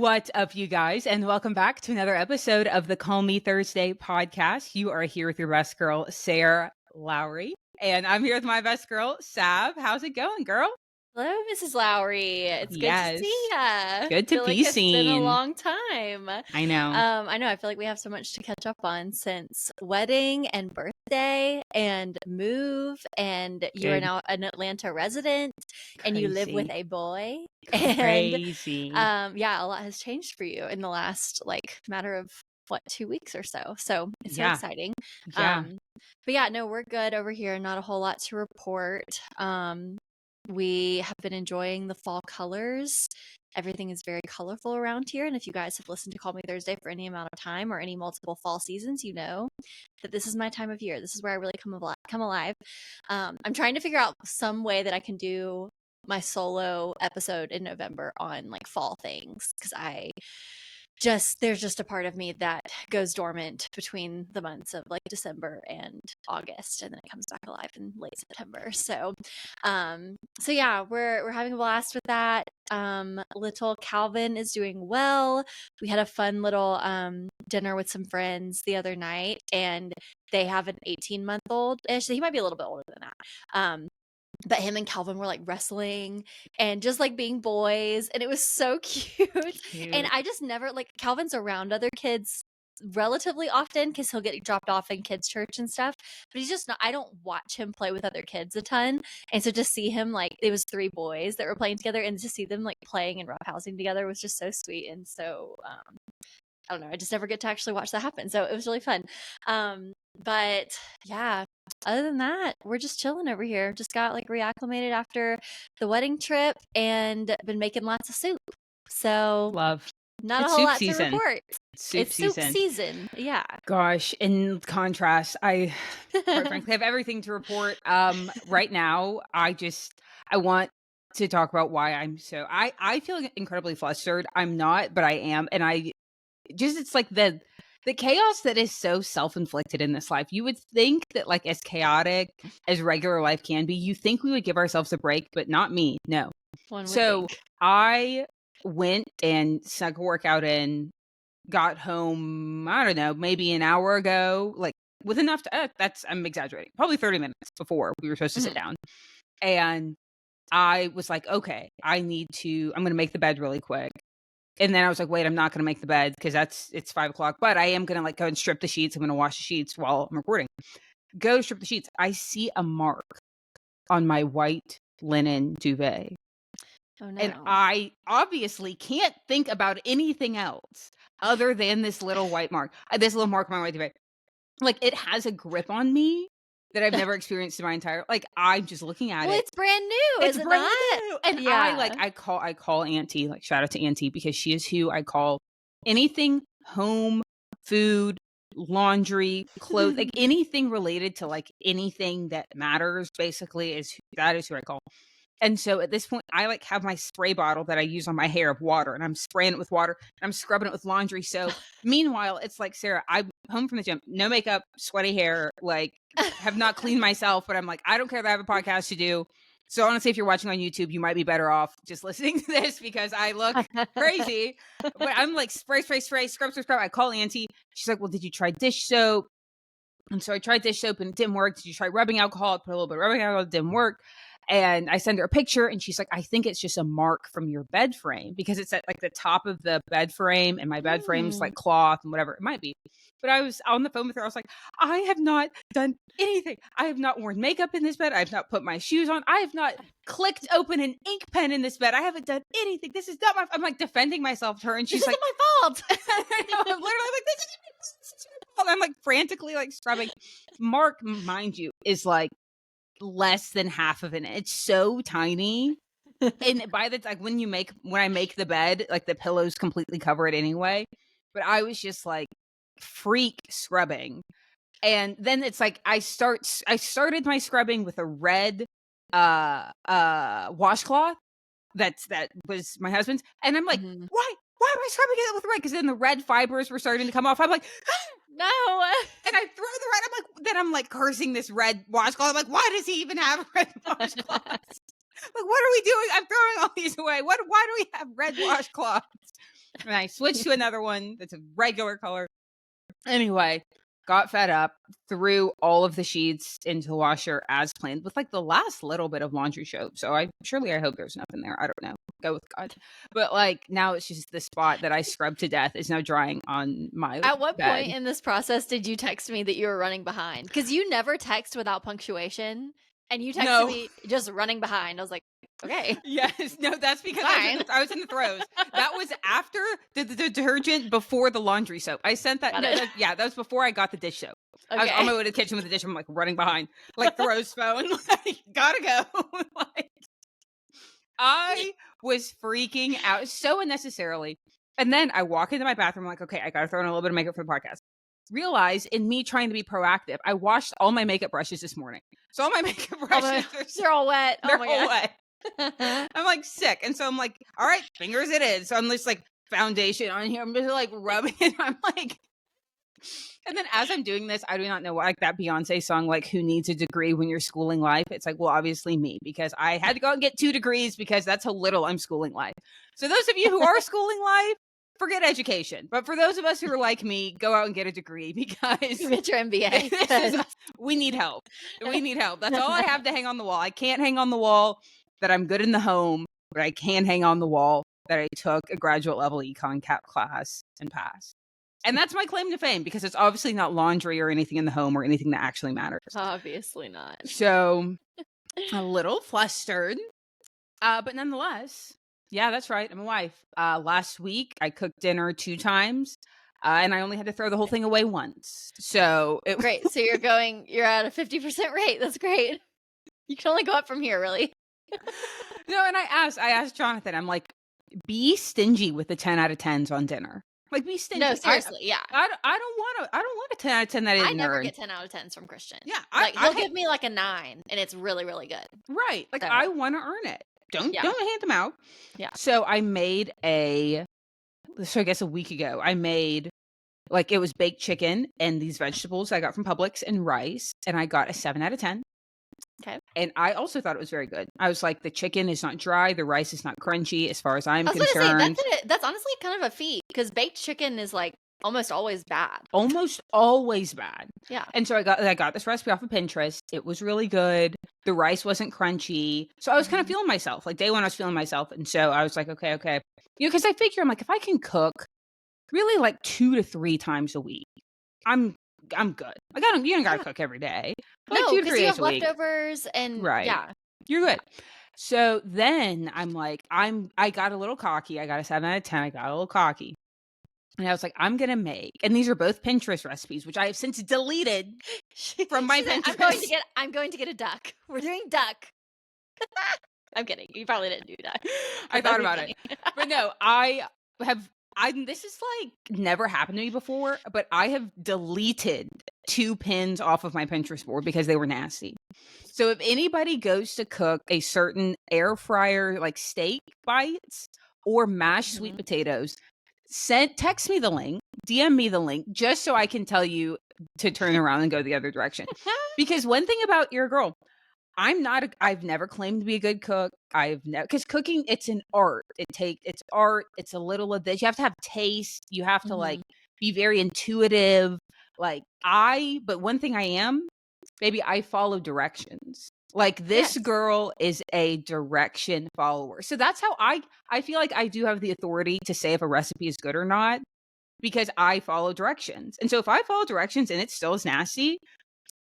What's up, you guys, and welcome back to another episode of the Call Me Thursday podcast. You are here with your best girl, Sarah Lowery, and I'm here with my best girl, Sav. How's it going, girl? Hello, Mrs. Lowry. It's good to Yes. see ya. Good to Feel like be it's been a seen. long time. I know. I know. I feel like we have so much to catch up on since wedding and birthday and move, and you are Good. now an Atlanta resident, and you live with Crazy. a boy. And Crazy. yeah, a lot has changed for you in the last matter of 2 weeks or so. So it's so Yeah. exciting. Yeah. But yeah, no, we're good over here. Not a whole lot to report. We have been enjoying the fall colors. Everything is very colorful around here. And if you guys have listened to Call Me Thursday for any amount of time or any multiple fall seasons, you know that this is my time of year. This is where I really come alive. I'm trying to figure out some way that I can do my solo episode in November on like fall things, because there's just a part of me that goes dormant between the months of like December and August, and then it comes back alive in late September. So yeah, we're having a blast with that. Little Calvin is doing well. We had a fun little dinner with some friends the other night, and they have an 18-month-old ish. So he might be a little bit older than that. But him and Calvin were like wrestling and just like being boys, and it was so cute. And I just never Calvin's around other kids relatively often because he'll get dropped off in kids' church and stuff. But he's just not. I don't watch him play with other kids a ton, and so to see him it was 3 boys that were playing together, and to see them like playing and roughhousing together was just so sweet. And so I don't know. I just never get to actually watch that happen, so it was really fun. But yeah, other than that, we're just chilling over here. Just got reacclimated after the wedding trip and been making lots of soup. So Love. not It's a whole soup lot season. to report. Soup It's soup season. Yeah. Gosh, in contrast, I quite frankly have everything to report. Right now, I want to talk about why I feel incredibly flustered. I'm not, but I am, and it's like the chaos that is so self-inflicted in this life. You would think that like as chaotic as regular life can be, you think we would give ourselves a break, but not me. No. So I went and snuck a workout in, got home, I don't know, maybe an hour ago, like with enough to, I'm exaggerating, probably 30 minutes before we were supposed to sit down. And I was like, okay, I'm going to make the bed really quick. And then I was like, wait, I'm not going to make the bed because it's 5:00, but I am going to go and strip the sheets. I'm going to wash the sheets while I'm recording. Go to strip the sheets. I see a mark on my white linen duvet. Oh no. And I obviously can't think about anything else other than this little white mark, this little mark on my white duvet. Like it has a grip on me that I've never experienced in my entire, I'm just looking at it. Well, it's brand new, It's is it brand not? new. And Yeah. I call Auntie, shout out to Auntie, because she is who I call anything home, food, laundry, clothes, anything related to anything that matters basically that is who I call. And so at this point, I have my spray bottle that I use on my hair of water, and I'm spraying it with water, and I'm scrubbing it with laundry. So meanwhile, it's like, Sarah, I'm home from the gym, no makeup, sweaty hair, have not cleaned myself, but I'm like, I don't care that I have a podcast to do. So honestly, if you're watching on YouTube, you might be better off just listening to this because I look crazy. But I'm like, spray, scrub. I call Auntie. She's like, well, did you try dish soap? And so I tried dish soap and it didn't work. Did you try rubbing alcohol? I put a little bit of rubbing alcohol, it didn't work. And I send her a picture and she's like, I think it's just a mark from your bed frame because it's at the top of the bed frame and my bed frame's cloth and whatever it might be. But I was on the phone with her. I was like, I have not done anything. I have not worn makeup in this bed. I have not put my shoes on. I have not clicked open an ink pen in this bed. I haven't done anything. This is not my, I'm defending myself to her. And she's this like, isn't my fault. I'm literally this is your fault. I'm frantically scrubbing. Mark, mind you, is less than half of an inch. It's so tiny. And by the time when I make the bed, the pillows completely cover it anyway. But I was just freak scrubbing. And then it's I started my scrubbing with a red washcloth that was my husband's, and I'm like, why am I scrubbing it with red? Because then the red fibers were starting to come off. I'm like, no. And I throw the red. I'm cursing this red washcloth. I'm like, why does he even have red washcloths? What are we doing? I'm throwing all these away. Why do we have red washcloths? And I switched to another one that's a regular color. Anyway, got fed up, threw all of the sheets into the washer as planned with like the last little bit of laundry soap. So I hope there's nothing there. I don't know. Go with God. But like now it's just the spot that I scrubbed to death is now drying on my At what bed. point in this process did you text me that you were running behind? Because you never text without punctuation. And you texted me just running behind. I was like, okay. Yes. No, that's because I was in the throes. That was after the detergent, before the laundry soap. I sent that. That was before I got the dish soap. Okay. I was on my way to the kitchen with the dish. I'm like running behind, like throws phone. Like, gotta go. Like, I was freaking out so unnecessarily. And then I walk into my bathroom. I'm like, okay, I gotta throw in a little bit of makeup for the podcast. Realize in me trying to be proactive, I washed all my makeup brushes this morning. So all my makeup brushes they're all wet. They're all wet. I'm like sick. And so I'm like, all right, fingers it is. So I'm just like foundation on here. I'm just like rubbing it. I'm like, and then as I'm doing this, I do not know, like that Beyonce song, like who needs a degree when you're schooling life? It's like, well, obviously me, because I had to go and get 2 degrees because that's how little I'm schooling life. So those of you who are schooling life, forget education. But for those of us who are like me, go out and get a degree because get your MBA. We need help. We need help. That's all I have to hang on the wall. I can't hang on the wall that I'm good in the home, but I can hang on the wall that I took a graduate level econ cap class and passed. And that's my claim to fame, because it's obviously not laundry or anything in the home or anything that actually matters. Obviously not. So a little flustered, but nonetheless, yeah, that's right. I'm a wife. Last week, I cooked dinner 2 times, and I only had to throw the whole thing away once. So great. So you're at a 50% rate. That's great. You can only go up from here, really. No, and I asked Jonathan, I'm like, be stingy with the 10 out of 10s on dinner. Like, be stingy. No, seriously, yeah. I don't want a 10 out of 10 that I didn't earn. I never get 10 out of 10s from Christian. Yeah. He'll give me like a 9, and it's really, really good. Right. Like, so. I want to earn it. Don't hand them out. Yeah. So I made I guess a week ago, I made, like, it was baked chicken and these vegetables I got from Publix and rice, and I got a 7 out of 10. Okay. And I also thought it was very good. I was like, the chicken is not dry, the rice is not crunchy, as far as I'm concerned. That's honestly kind of a feat, because baked chicken is like almost always bad. Almost always bad. Yeah. And so I got this recipe off of Pinterest. It was really good. The rice wasn't crunchy. So I was kind of feeling myself. Like day one, I was feeling myself. And so I was like, okay. You know, because I figure, I'm like, if I can cook really like 2 to 3 times a week, I'm good. You don't gotta cook every day. Like no, because you have leftovers and right. Yeah, you're good. So then I'm like, I got a little cocky. I got a 7 out of 10. I got a little cocky, and I was like, I'm gonna make. And these are both Pinterest recipes, which I have since deleted from my Pinterest. I'm going to get a duck. We're doing duck. I'm kidding. You probably didn't do that. I thought about it, but no, this is like never happened to me before, but I have deleted 2 pins off of my Pinterest board because they were nasty. So if anybody goes to cook a certain air fryer, like steak bites or mashed sweet potatoes, text me the link, DM me the link, just so I can tell you to turn around and go the other direction. Because one thing about your girl, I've never claimed to be a good cook. Because cooking, it's an art. It's art. It's a little of this. You have to have taste. You have to like be very intuitive. But one thing I am, baby, I follow directions. Like this girl is a direction follower. So that's how I feel like I do have the authority to say if a recipe is good or not, because I follow directions. And so if I follow directions and it still is nasty,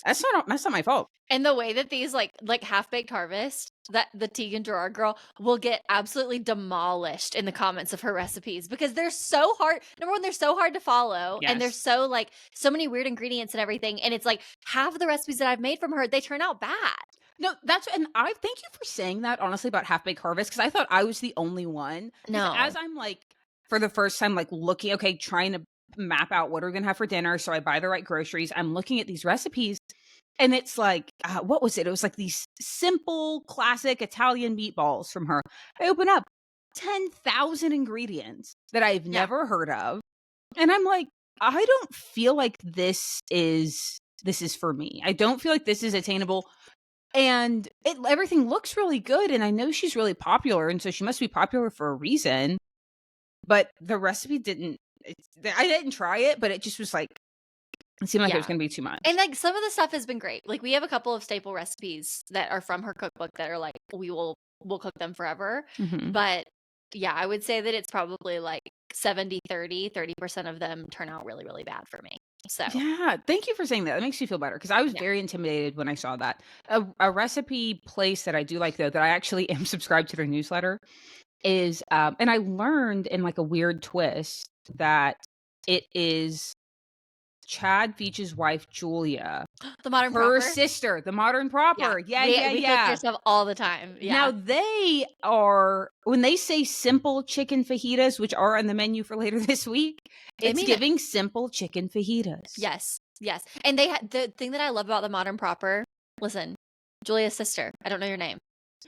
that's not my fault. And the way that these like Half-Baked Harvest, that the Tegan Gerard girl will get absolutely demolished in the comments of her recipes, because they're so hard. Number one, they're so hard to follow, and there's so many weird ingredients and everything. And it's like half of the recipes that I've made from her, they turn out bad. No, and I thank you for saying that, honestly, about Half-Baked Harvest, because I thought I was the only one. No. As I'm like, for the first time, like looking, trying to map out what we're going to have for dinner, so I buy the right groceries. I'm looking at these recipes, and it's like, what was it? It was like these simple, classic Italian meatballs from her. I open up 10,000 ingredients that I've never heard of, and I'm like, I don't feel like this is for me. I don't feel like this is attainable. And everything looks really good, and I know she's really popular, and so she must be popular for a reason. but the recipe I didn't try it, but it just was like, it seemed like it was going to be too much. And like some of the stuff has been great. Like we have a couple of staple recipes that are from her cookbook that are like, we'll cook them forever. But yeah, I would say that it's probably like 70-30% of them turn out really, really bad for me. So yeah, thank you for saying that. That makes me feel better because I was very intimidated when I saw that. A recipe place that I do like, though, that I actually am subscribed to their newsletter is, and I learned in like a weird twist that it is Chad Veach's wife, Julia, the Modern her Proper, sister, the Modern Proper. Yeah. we cook their stuff all the time. Yeah. Now they are, when they say simple chicken fajitas, which are on the menu for later this week, it's giving simple chicken fajitas. Yes. And they had the thing that I love about the Modern Proper. Listen, Julia's sister. I don't know your name,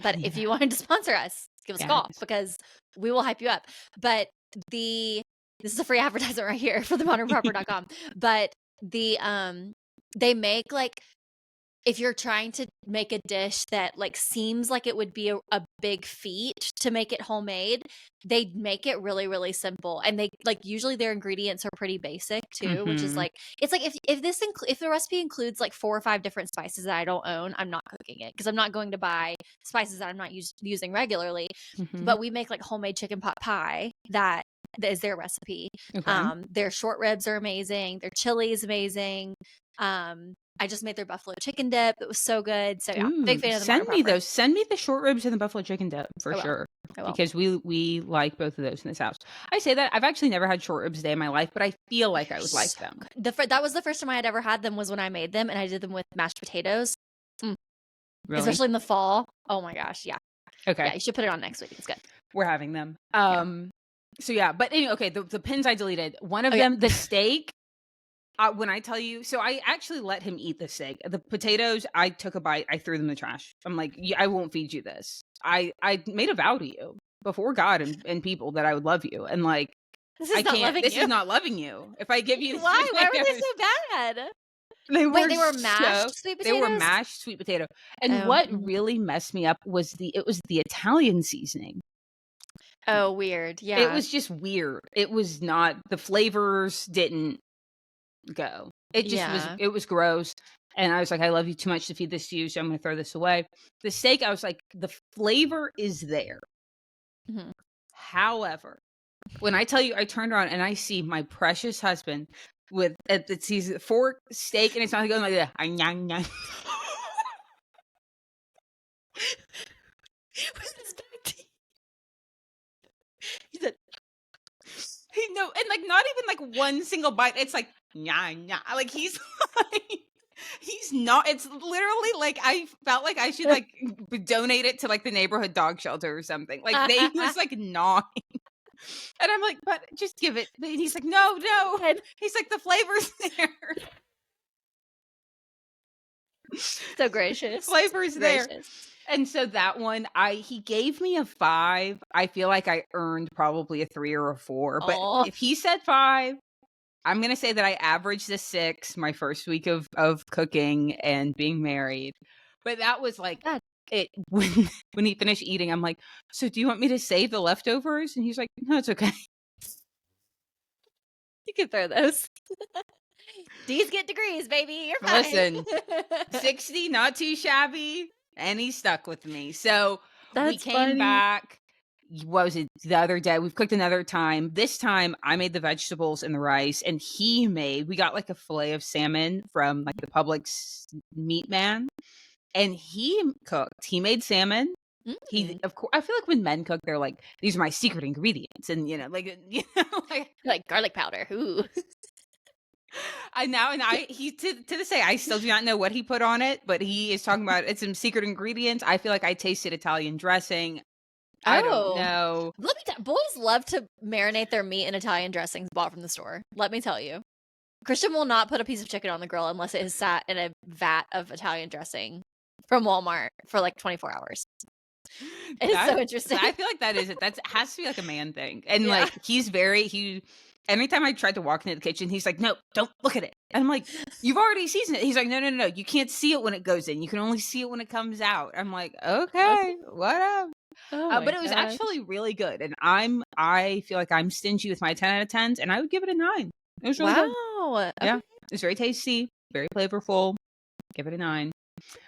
but if you wanted to sponsor us, give us a call because we will hype you up. But this is a free advertisement right here for themodernproper.com. But they make like, if you're trying to make a dish that like seems like it would be a big feat to make it homemade, they make it really, really simple. And they like, usually their ingredients are pretty basic too, which is like, it's like if the recipe includes like 4 or 5 different spices that I don't own, I'm not cooking it because I'm not going to buy spices that I'm not using regularly. But we make like homemade chicken pot pie that is their recipe. Their short ribs are amazing. Their chili is amazing. I just made their buffalo chicken dip. It was so good. So yeah, big fan of the Modern Proper. Send me the short ribs and the buffalo chicken dip for sure. Because we like both of those in this house. I say that I've actually never had short ribs a day in my life, but I feel like I would like them. That was the first time I had ever had them was when I made them, and I did them with mashed potatoes. Really? Especially in the fall. Oh my gosh, yeah. Okay. Yeah, you should put it on next week. It's good. We're having them. So yeah, but anyway, okay, the pins I deleted. One of them, the steak. When I tell you, so I actually let him eat the steak. The potatoes, I took a bite. I threw them in the trash. I'm like, I won't feed you this. I made a vow to you before God and people that I would love you. And like, this is not loving you. If I give you why were they so bad? They were mashed sweet potatoes? They were mashed sweet potato. And what really messed me up was the Italian seasoning. Oh, weird. Yeah. It was just weird. It was not, the flavors didn't go. It just it was gross. And I was like, I love you too much to feed this to you, so I'm going to throw this away. The steak, I was like, the flavor is there. However, when I tell you, I turned around and I see my precious husband with sees fork steak, and it's not going like that. He said, no, and like not even like one single bite. It's like like he's like, he's not. It's literally like I felt like I should like donate it to like the neighborhood dog shelter or something. Like he was like gnawing, and I'm like, but just give it. And he's like, no. And he's like, the flavor's there. So gracious. Flavor's there. And so that one, he gave me a 5. I feel like I earned probably a 3 or a 4. But if he said 5, I'm going to say that I averaged a 6 my first week of cooking and being married. But that was like, when he finished eating, I'm like, so do you want me to save the leftovers? And he's like, no, it's okay. You can throw those. D's get degrees, baby. You're fine. Listen, 60, not too shabby. And he stuck with me. So we came back. What was it? The other day, we've cooked another time. This time I made the vegetables and the rice, and we got like a fillet of salmon from like the Publix meat man, and he cooked. He made salmon. He, of course, I feel like when men cook, they're like, these are my secret ingredients. And like garlic powder. Ooh. He to this day, I still do not know what he put on it, but he is talking about it's some secret ingredients. I feel like I tasted Italian dressing. I don't know. Let me boys love to marinate their meat in Italian dressings bought from the store. Let me tell you. Christian will not put a piece of chicken on the grill unless it has sat in a vat of Italian dressing from Walmart for like 24 hours. It's so interesting. I feel like that has to be like a man thing. And like anytime I tried to walk into the kitchen, he's like, no, don't look at it. And I'm like, you've already seasoned it. He's like, no. You can't see it when it goes in. You can only see it when it comes out. I'm like, okay, whatever. Oh my But it was gosh. actually really good, and I feel like I'm stingy with my 10 out of 10s, and I would give it a 9. It was really good. Wow. Yeah. Okay. It's very tasty, very flavorful. Give it a 9.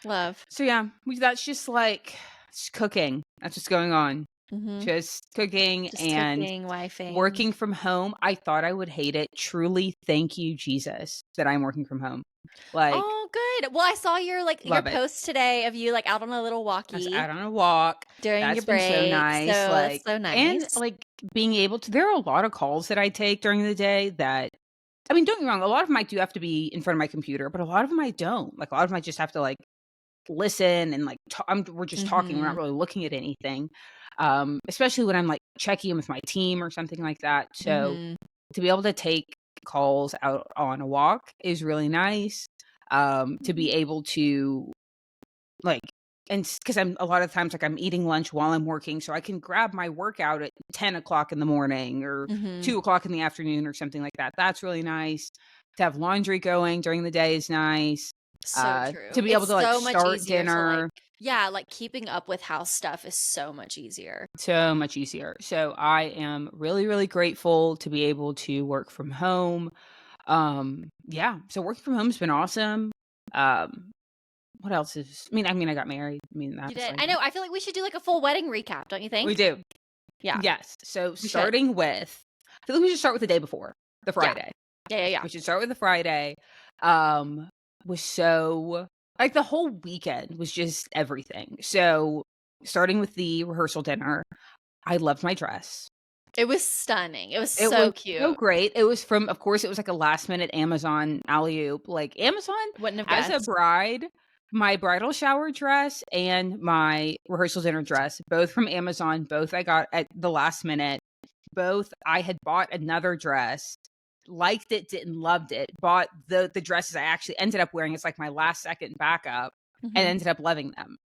Love. So yeah, that's just like just cooking. That's what's going on. Mhm. Just cooking Just and cooking, wifing. working from home. I thought I would hate it. Truly, thank you, Jesus, that I'm working from home. Like, Oh, good. Well, I saw your love it. post today of you, like, out on a little I was walkie out on a walk. during your That's been so break, so nice. that's Like, so and nice. like being able to, there are a lot of calls that I take during the day that, I mean, don't get me wrong, a lot of them I do have to be in front of my computer, but a lot of them I don't. Like, a lot of them I just have to like listen and like, we're just talking. We're not Mhm. really looking at anything. Especially when I'm like checking in with my team or something like that. So Mhm. to be able to take calls out on a walk is really nice. To be able to like, and because I'm a lot of times like I'm eating lunch while I'm working, so I can grab my workout at 10 o'clock in the morning or Mhm. 2 o'clock in the afternoon or something like that. That's really nice. To have laundry going during the day is nice. So To true. be able to It's like so much start easier to, like, dinner, yeah, like, keeping up with house stuff is so much easier. so much easier. So I am really, really grateful to be able to work from home. Yeah, so working from home's been awesome. Um, what else is, I got married. I mean, You that's did. like, I know, I feel like we should do, like, a full wedding recap, don't you we think? do. Yeah, Yes. So we should. starting with, I feel like we should start with the day before, the Yeah. Friday. Yeah, yeah, yeah. We should start with the Friday. Um, was so like the whole weekend was just everything. So starting with the rehearsal dinner, I loved my dress. It was stunning. It was It was so so cute. great. It was from, of course, it was like a last minute Amazon alley-oop. Like Amazon, Wouldn't have as a guessed. bride, my bridal shower dress and my rehearsal dinner dress, both from Amazon, both I got at the last minute. Both I had bought another dress, liked it, didn't loved it, bought the dresses I actually ended up wearing as like my last second backup and Mhm. ended up loving them.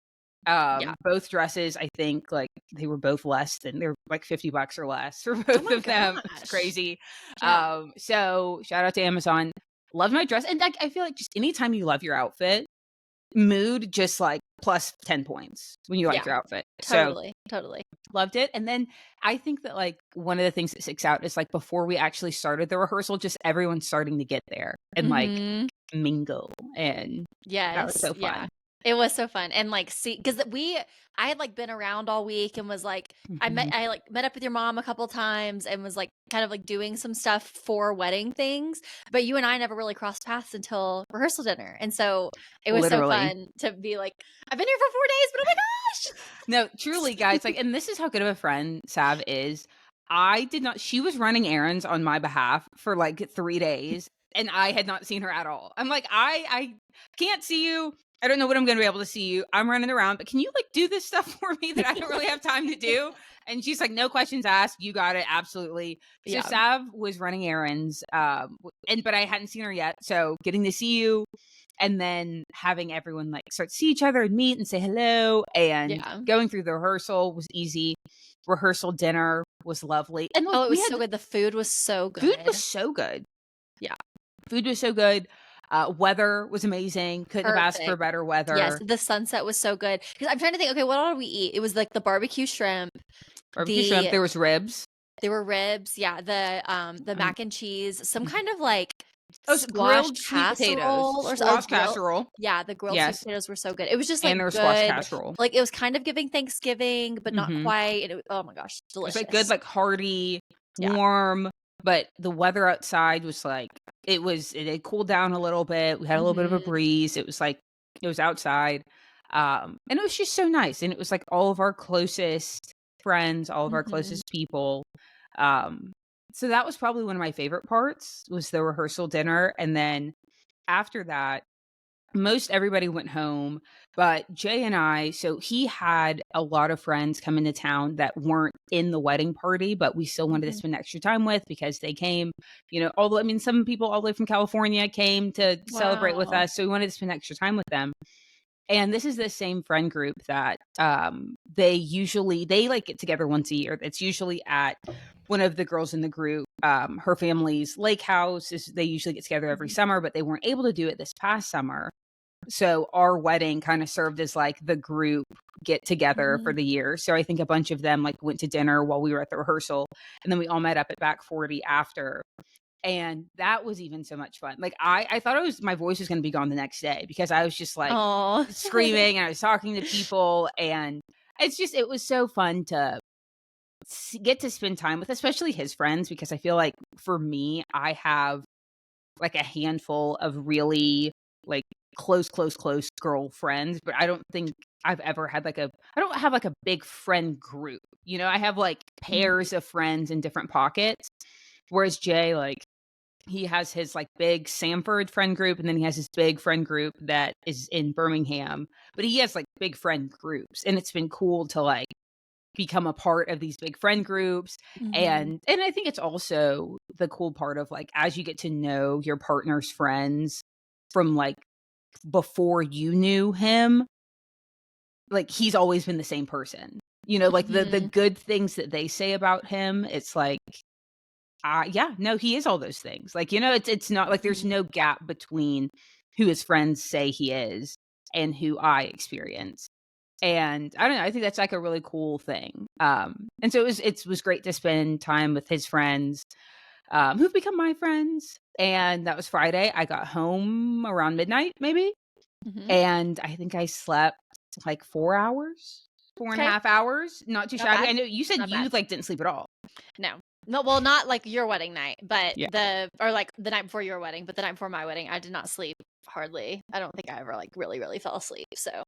Yeah. Both dresses, I think, like, they were both less than, they're like $50 or less for Oh both my of them. It's gosh. crazy. Yeah. So shout out to Amazon. Love my dress. And like I feel like just anytime you love your outfit, mood just like plus 10 points when you like Yeah. your outfit. So Totally, totally. loved it. And then I think that like one of the things that sticks out is like before we actually started the rehearsal, just everyone starting to get there and like Mhm. mingle. And that was Yes, so yeah. fun. It was so fun, and, like, because I had, like, been around all week and was, like Mhm. I met up with your mom a couple times and was, like, kind of, like, doing some stuff for wedding things, but you and I never really crossed paths until rehearsal dinner, and so it was so Literally. fun to be like, "I've been here for 4 days, but oh my No, truly, guys, gosh!" like, and this is how good of a friend Sav is. I did not, she was running errands on my behalf for like 3 days, and I had not seen her at all. I'm like, I can't see you. I don't know when I'm gonna be able to see you. I'm running around, but can you like do this stuff for me that I don't really have time to do? And she's like, no questions asked. You got it. Absolutely. So Yeah, Sav was running errands, and but I hadn't seen her yet. So getting to see you and then having everyone like start to see each other and meet and say hello and yeah. going through the rehearsal was easy. Rehearsal dinner was lovely. And look, Oh, it we was had so good, the food was so food was good. so good. Yeah, Food was so good. Weather was amazing. Couldn't have asked for perfect. better Yes, weather. the sunset was so good. Because 'cause I'm trying to think, okay, what all did we eat? It was, like, the barbecue shrimp, Barbecue shrimp, the there was ribs. there were ribs, yeah, the Um, mac and cheese, some kind of, like, oh, it's squash grilled sweet potatoes, casserole or squash grill casserole. yeah, the grilled sweet Yes. potatoes were so good. It was just, like, And there was squash good, casserole. like, it was kind of giving Thanksgiving, but not Hmm. quite, and oh my gosh, It was like good, delicious. like hearty, Yeah. warm, but the weather outside was like it had cooled down a little bit. We had a little bit of a Mhm, breeze. It was like it was outside. And it was just so nice. And it was like all of our closest friends, all of our mhm. closest people. Um, so that was probably one of my favorite parts was the rehearsal dinner. And then after that, most everybody went home, but Jay and I, so he had a lot of friends come into town that weren't in the wedding party, but we still wanted to Mhm. spend extra time with because they came, although I mean, some people all the way from California came to celebrate with Wow. us. So we wanted to spend extra time with them. And this is the same friend group that they like get together once a year. It's usually at one of the girls in the group, her family's lake house is they usually get together every Mhm. summer, but they weren't able to do it this past summer. So our wedding kind of served as like the group get together for the year. So I think a bunch of them like went to dinner while we were at the rehearsal, and then we all met up at back 40 after. And that was even so much fun. Like I thought my voice was going to be gone the next day because I was just like Oh, screaming and I was talking to people, and it was so fun to get to spend time with, especially his friends, because I feel like for me, I have like a handful of really like close girlfriends, but I don't think I've ever had I don't have like a big friend group. I have like pairs of friends in different pockets. Whereas Jay, like, he has his like big Sanford friend group, and then he has his big friend group that is in Birmingham. But he has like big friend groups, and it's been cool to like become a part of these big friend groups. And I think it's also the cool part of like as you get to know your partner's friends from like before you knew him, like he's always been the same person. Like the good things that they say about him, it's like yeah, no, he is all those things. Like, it's not like there's no gap between who his friends say he is and who I experience. And I don't know, I think that's like a really cool thing. And so it was great to spend time with his friends, who've become my friends. And that was Friday. I got home around midnight, maybe. And I think I slept like 4 hours, 4.5 hours. Not too shabby. I know you said you like didn't sleep at all. No, well, not like your wedding night, but Yeah. like the night before your wedding, but the night before my wedding, I did not sleep hardly. I don't think I ever like really, really fell asleep. So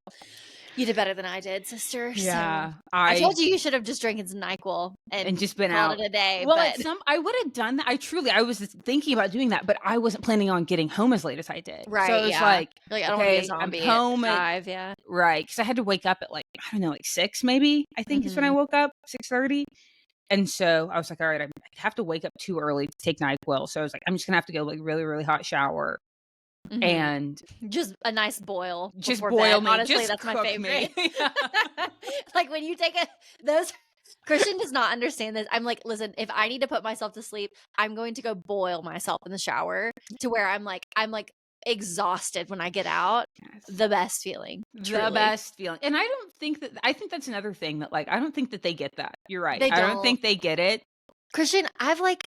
you did better than I did, sister. Yeah. So I told you should have just drank some NyQuil and just been called out it a day. Well, but I would have done that. I was thinking about doing that, but I wasn't planning on getting home as late as I did. right, So it was like I don't want to be a okay, I'm zombie home at at 5, yeah. right, because I had to wake up at like I don't know, like 6 maybe. I think is when I woke up, 6:30. And so I was like, all right, I have to wake up too early to take NyQuil. So I was like, I'm just gonna have to go like really, really hot shower and just a nice boil just before boil bed. me. Honestly, Just that's my cook favorite. me. Like when you take those. Christian does not understand this. I'm like, listen, if I need to put myself to sleep, I'm going to go boil myself in the shower to where I'm like exhausted when I get out. Yes. The best feeling. The best feeling. And I think that's another thing that like I don't think that they get that. You're right. They I don't don't. think they get it. Christian, I've like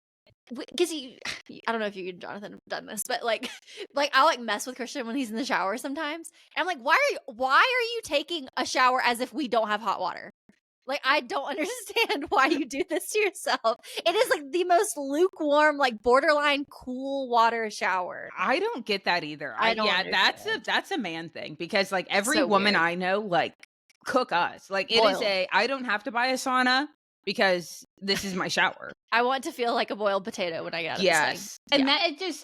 because I don't know if you and Jonathan have done this, but like I'll like mess with Christian when he's in the shower sometimes. And I'm like, why are you taking a shower as if we don't have hot water? Like, I don't understand why you do this to yourself. It is like the most lukewarm, like borderline cool water shower. I don't get that either. I don't That's a man thing because like every so woman weird. I know like cook us. Like it Boiled. is I don't have to buy a sauna because this is my shower. I want to feel like a boiled potato when I get out of this thing. And that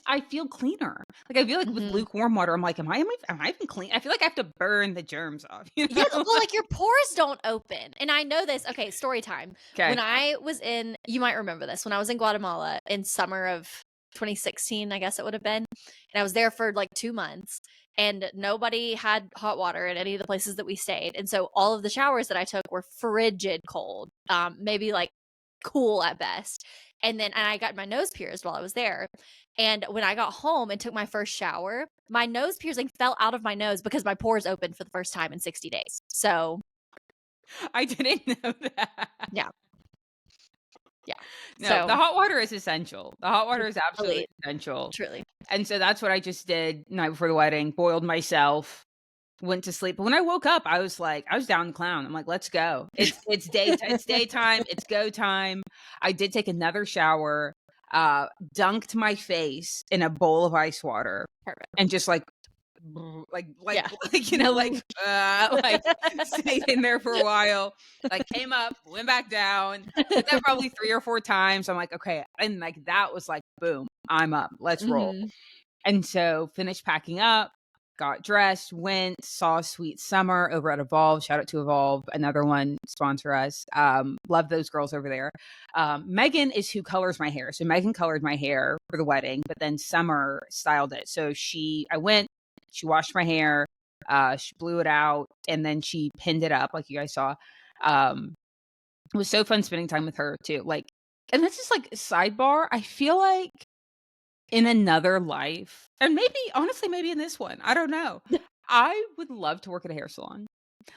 I feel cleaner. Like I feel like with lukewarm water, I'm like, am I even clean? I feel like I have to burn the germs off. You know? Yes, well, like your pores don't open. And I know this. Okay, story time. Okay. When I was you might remember this, when I was in Guatemala in summer of 2016, I guess it would have been. And I was there for like 2 months and nobody had hot water at any of the places that we stayed. And so all of the showers that I took were frigid cold, maybe like cool at best. And I got my nose pierced while I was there. And when I got home and took my first shower, my nose piercing fell out of my nose because my pores opened for the first time in 60 days. So I didn't know that. Yeah. No, So the hot water is essential. The hot water is absolutely essential. Truly. And so that's what I just did night before the wedding, boiled myself, went to sleep. But when I woke up, I was down the clown. I'm like, let's go. It's daytime. It's go time. I did take another shower, dunked my face in a bowl of ice water. Perfect. And just like stayed in there for a while, like came up, went back down, did that probably 3 or 4 times. I'm like, okay. And like, that was like, boom, I'm up, let's roll. And so finished packing up, got dressed, went, saw Sweet Summer over at Evolve. Shout out to Evolve, another one, sponsor us. Love those girls over there. Megan is who colors my hair. So Megan colored my hair for the wedding, but then Summer styled it. So I went, she washed my hair, she blew it out, and then she pinned it up like you guys saw. It was so fun spending time with her too. Like, and that's just like sidebar. I feel like in another life, and maybe honestly, maybe in this one, I don't know. I would love to work at a hair salon.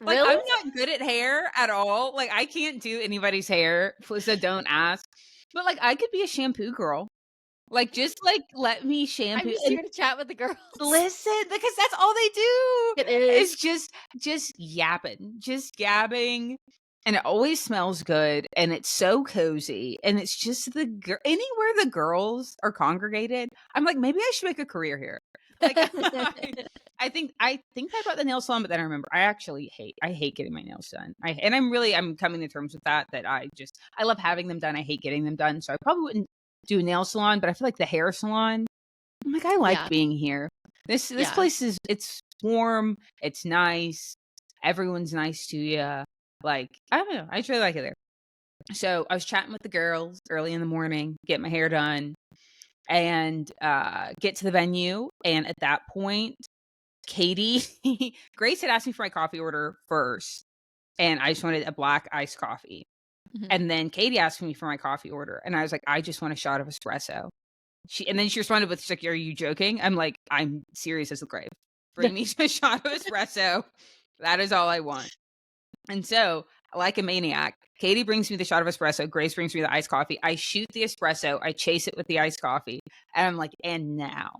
Like, Really? I'm not good at hair at all. Like, I can't do anybody's hair, so don't ask. But, like, I could be a shampoo girl. Like, just, like, let me I'm shampoo just and here to chat with the girls. listen, because that's all they do. It is. It's just yapping, just gabbing, and it always smells good, and it's so cozy, and it's just anywhere the girls are congregated, I'm like, "Maybe I should make a career here." Like, I think about the nail salon, but then I remember I hate getting my nails done. I'm coming to terms with that I love having them done, I hate getting them done, so I probably wouldn't do a nail salon, but I feel like the hair salon, I'm like, I like Yeah. being here. This Yeah. place it's warm, it's nice, everyone's nice to you. Like, I don't know, I just really like it there. So I was chatting with the girls early in the morning, get my hair done, and get to the venue. And at that point, Katie, Grace had asked me for my coffee order first, and I just wanted a black iced coffee. Mhm. And then Katie asked me for my coffee order, and I was like, I just want a shot of espresso. And then she responded with, she's like, "Are you joking?" I'm like, "I'm serious as the grave. Bring me a shot of espresso. That is all I want." And so, like a maniac, Katie brings me the shot of espresso. Grace brings me the iced coffee. I shoot the espresso. I chase it with the iced coffee. And I'm like, and now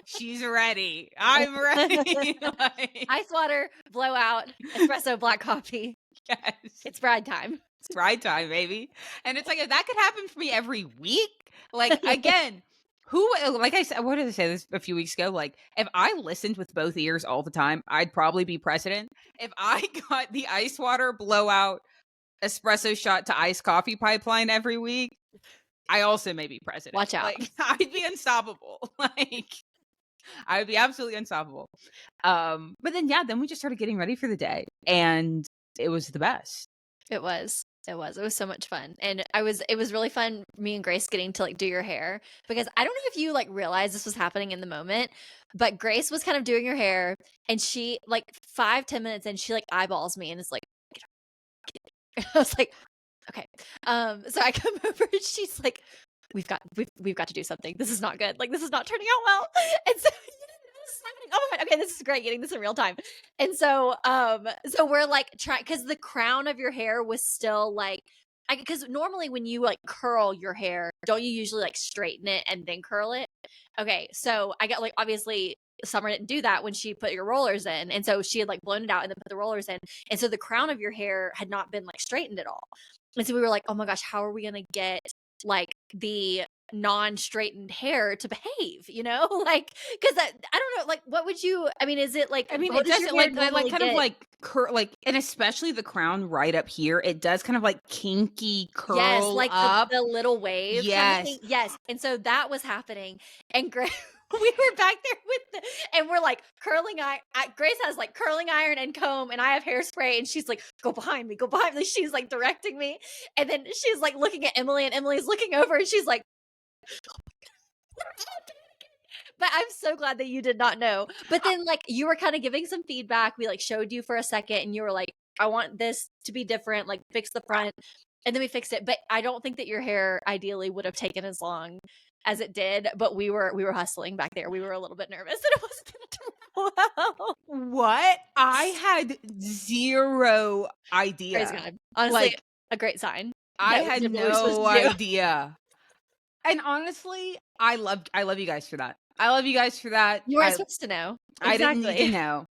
she's ready. I'm ready. Like, Ice water, blowout, espresso, black coffee. yes. It's bride time. It's ride time, baby. And it's like, if that could happen for me every week, like, again, like I said, what did I say this a few weeks ago? Like, if I listened with both ears all the time, I'd probably be president. If I got the ice water blowout espresso shot to iced coffee pipeline every week, I also may be president. Watch out. Like, I'd be unstoppable. Like, I would be absolutely unstoppable. But then we just started getting ready for the day, and it was the best. It was. It was so much fun. And it was really fun, me and Grace getting to like do your hair, because I don't know if you like realized this was happening in the moment, but Grace was kind of doing your hair, and she like 5-10 minutes and she like eyeballs me and is like, I was like, okay. So I come over and she's like, we've got to do something. This is not good. Like, this is not turning out well. And so this is happening. Oh my God. Okay, this is great, getting this in real time. And so so we're like trying, because the crown of your hair was still like, because normally when you like curl your hair, don't you usually like straighten it and then curl it? Okay, so I got like, obviously Summer didn't do that when she put your rollers in, and so she had like blown it out and then put the rollers in, and so the crown of your hair had not been like straightened at all. And so we were like, oh my gosh, how are we gonna get like the non-straightened hair to behave, you know? Like, because I don't know, like, what would you, I mean, is it like, I mean, what it does does your hair like kind normally of like like, and especially the crown right up here. It does kind of like kinky curl yes, like up. the little wave kind of thing. Yes. Yes. And so that was happening. And we were back there with and we're like curling Grace has like curling iron and comb, and I have hairspray, and she's like, go behind me, go behind me. She's like directing me. And then she's like looking at Emily, and Emily's looking over, and she's like, but I'm so glad that you did not know. But then like you were kind of giving some feedback. We like showed you for a second, and you were like, I want this to be different, like fix the front. And then we fixed it. But I don't think that your hair ideally would have taken as long as it did. But we were hustling back there. We were a little bit nervous that it wasn't going to turn out well. What? I had zero idea. Praise God. Honestly, Like, a great sign. I that we had did what we were supposed no to do. idea. And honestly, I love you guys for that. I love you guys for that. You weren't supposed to know. I didn't need Exactly. to know.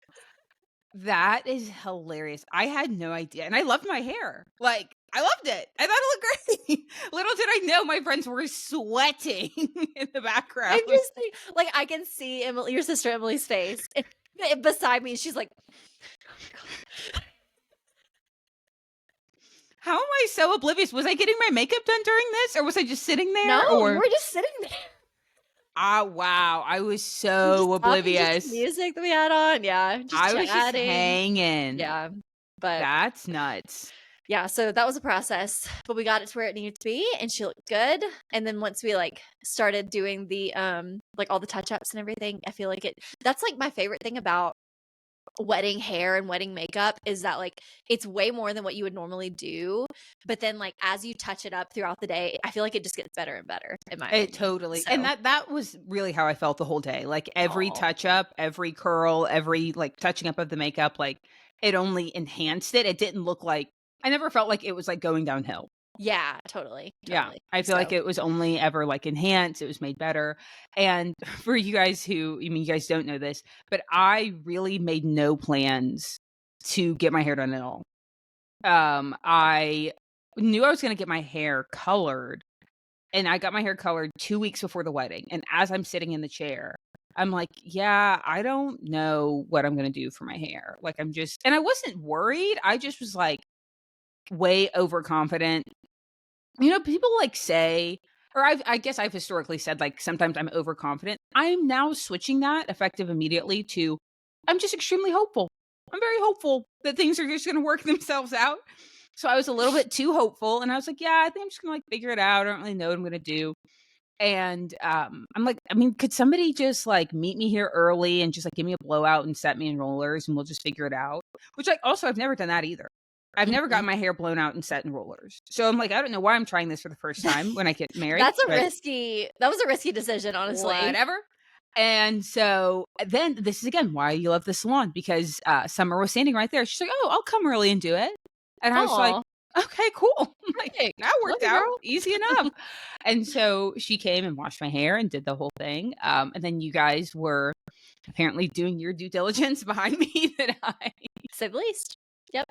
That is hilarious. I had no idea. And I loved my hair. Like, I loved it. I thought it looked great. Little did I know my friends were sweating in the background. I'm just like, I can see Emily, your sister Emily's face beside me. She's like, How am I so oblivious? Was I getting my makeup done during this, or was I just sitting there? no, or you were just sitting there. wow, I was Just so talking, just oblivious. music that we had on. Yeah. Just I was just chatting. hanging. Yeah. But That's nuts. yeah, so that was a process, but we got it to where it needed to be, and she looked good. And then once we like started doing the like all the touch-ups and everything, I feel like that's like my favorite thing about wedding hair and wedding makeup is that like it's way more than what you would normally do, but then like as you touch it up throughout the day, I feel like it just gets better and better in my It opinion. totally, So, and that was really how I felt the whole day. Like every oh, touch up, every curl, every like touching up of the makeup, like it only enhanced it. It didn't look like, I never felt like it was like going downhill. yeah, totally, Yeah. totally. I feel like So, it was only ever like enhanced. It was made better. And for you guys who, I mean, you guys don't know this, but I really made no plans to get my hair done at all. I knew I was going to get my hair colored, and I got my hair colored 2 weeks before the wedding. And as I'm sitting in the chair, I'm like, yeah, I don't know what I'm going to do for my hair. Like, I'm just, and I wasn't worried. I just was like way overconfident. You know, people like say, or I guess I've historically said, like, sometimes I'm overconfident. I'm now switching that effective immediately to, I'm just extremely hopeful. I'm very hopeful that things are just going to work themselves out. So I was a little bit too hopeful, and I was like, yeah, I think I'm just going to like figure it out. I don't really know what I'm going to do. And I'm like, I mean, could somebody just like meet me here early and just like give me a blowout and set me in rollers and we'll just figure it out? Which, like, also, I've never done that either. I've never mhm. gotten my hair blown out and set in rollers. So I'm like, I don't know why I'm trying this for the first time when I get married, but That was a risky decision, honestly. whatever. And so then this is again why you love the salon, because Summer was standing right there. She's like, oh, I'll come early and do it. And I was like, Oh, okay, cool. I'm like, perfect. that Love worked you, out girl. easy enough. And so she came and washed my hair and did the whole thing. And then you guys were apparently doing your due diligence behind me that I Say the least. Yep.